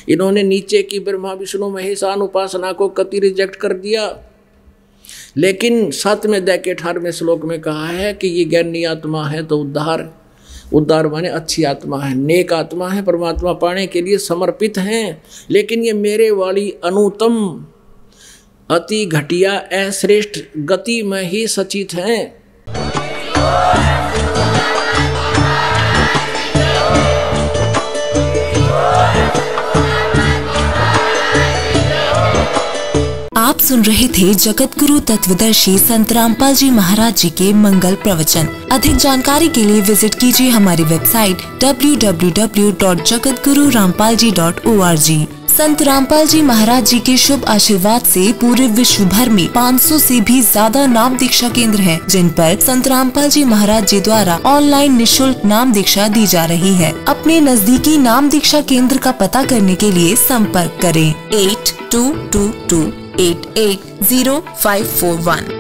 इन्होंने नीचे की ब्रह्मा विष्णु महेशान उपासना को कति रिजेक्ट कर दिया। लेकिन 7वें अध्याय के 18वें श्लोक में कहा है कि ये ज्ञानी आत्मा है तो उद्धार माने अच्छी आत्मा है, नेक आत्मा है, परमात्मा पाने के लिए समर्पित हैं। लेकिन ये मेरे वाली अनुत्तम, अति घटिया, अश्रेष्ठ गति में ही सचित हैं। आप सुन रहे थे जगत गुरु तत्वदर्शी संत रामपाल जी महाराज जी के मंगल प्रवचन। अधिक जानकारी के लिए विजिट कीजिए हमारी वेबसाइट www.jagatgururampalji.org। संत रामपाल जी महाराज जी के शुभ आशीर्वाद से पूरे विश्व भर में 500 से भी ज्यादा नाम दीक्षा केंद्र हैं, जिन पर संत रामपाल जी महाराज जी द्वारा ऑनलाइन निशुल्क नाम दीक्षा दी जा रही है। अपने नजदीकी नाम दीक्षा केंद्र का पता करने के लिए संपर्क करें 8222880541।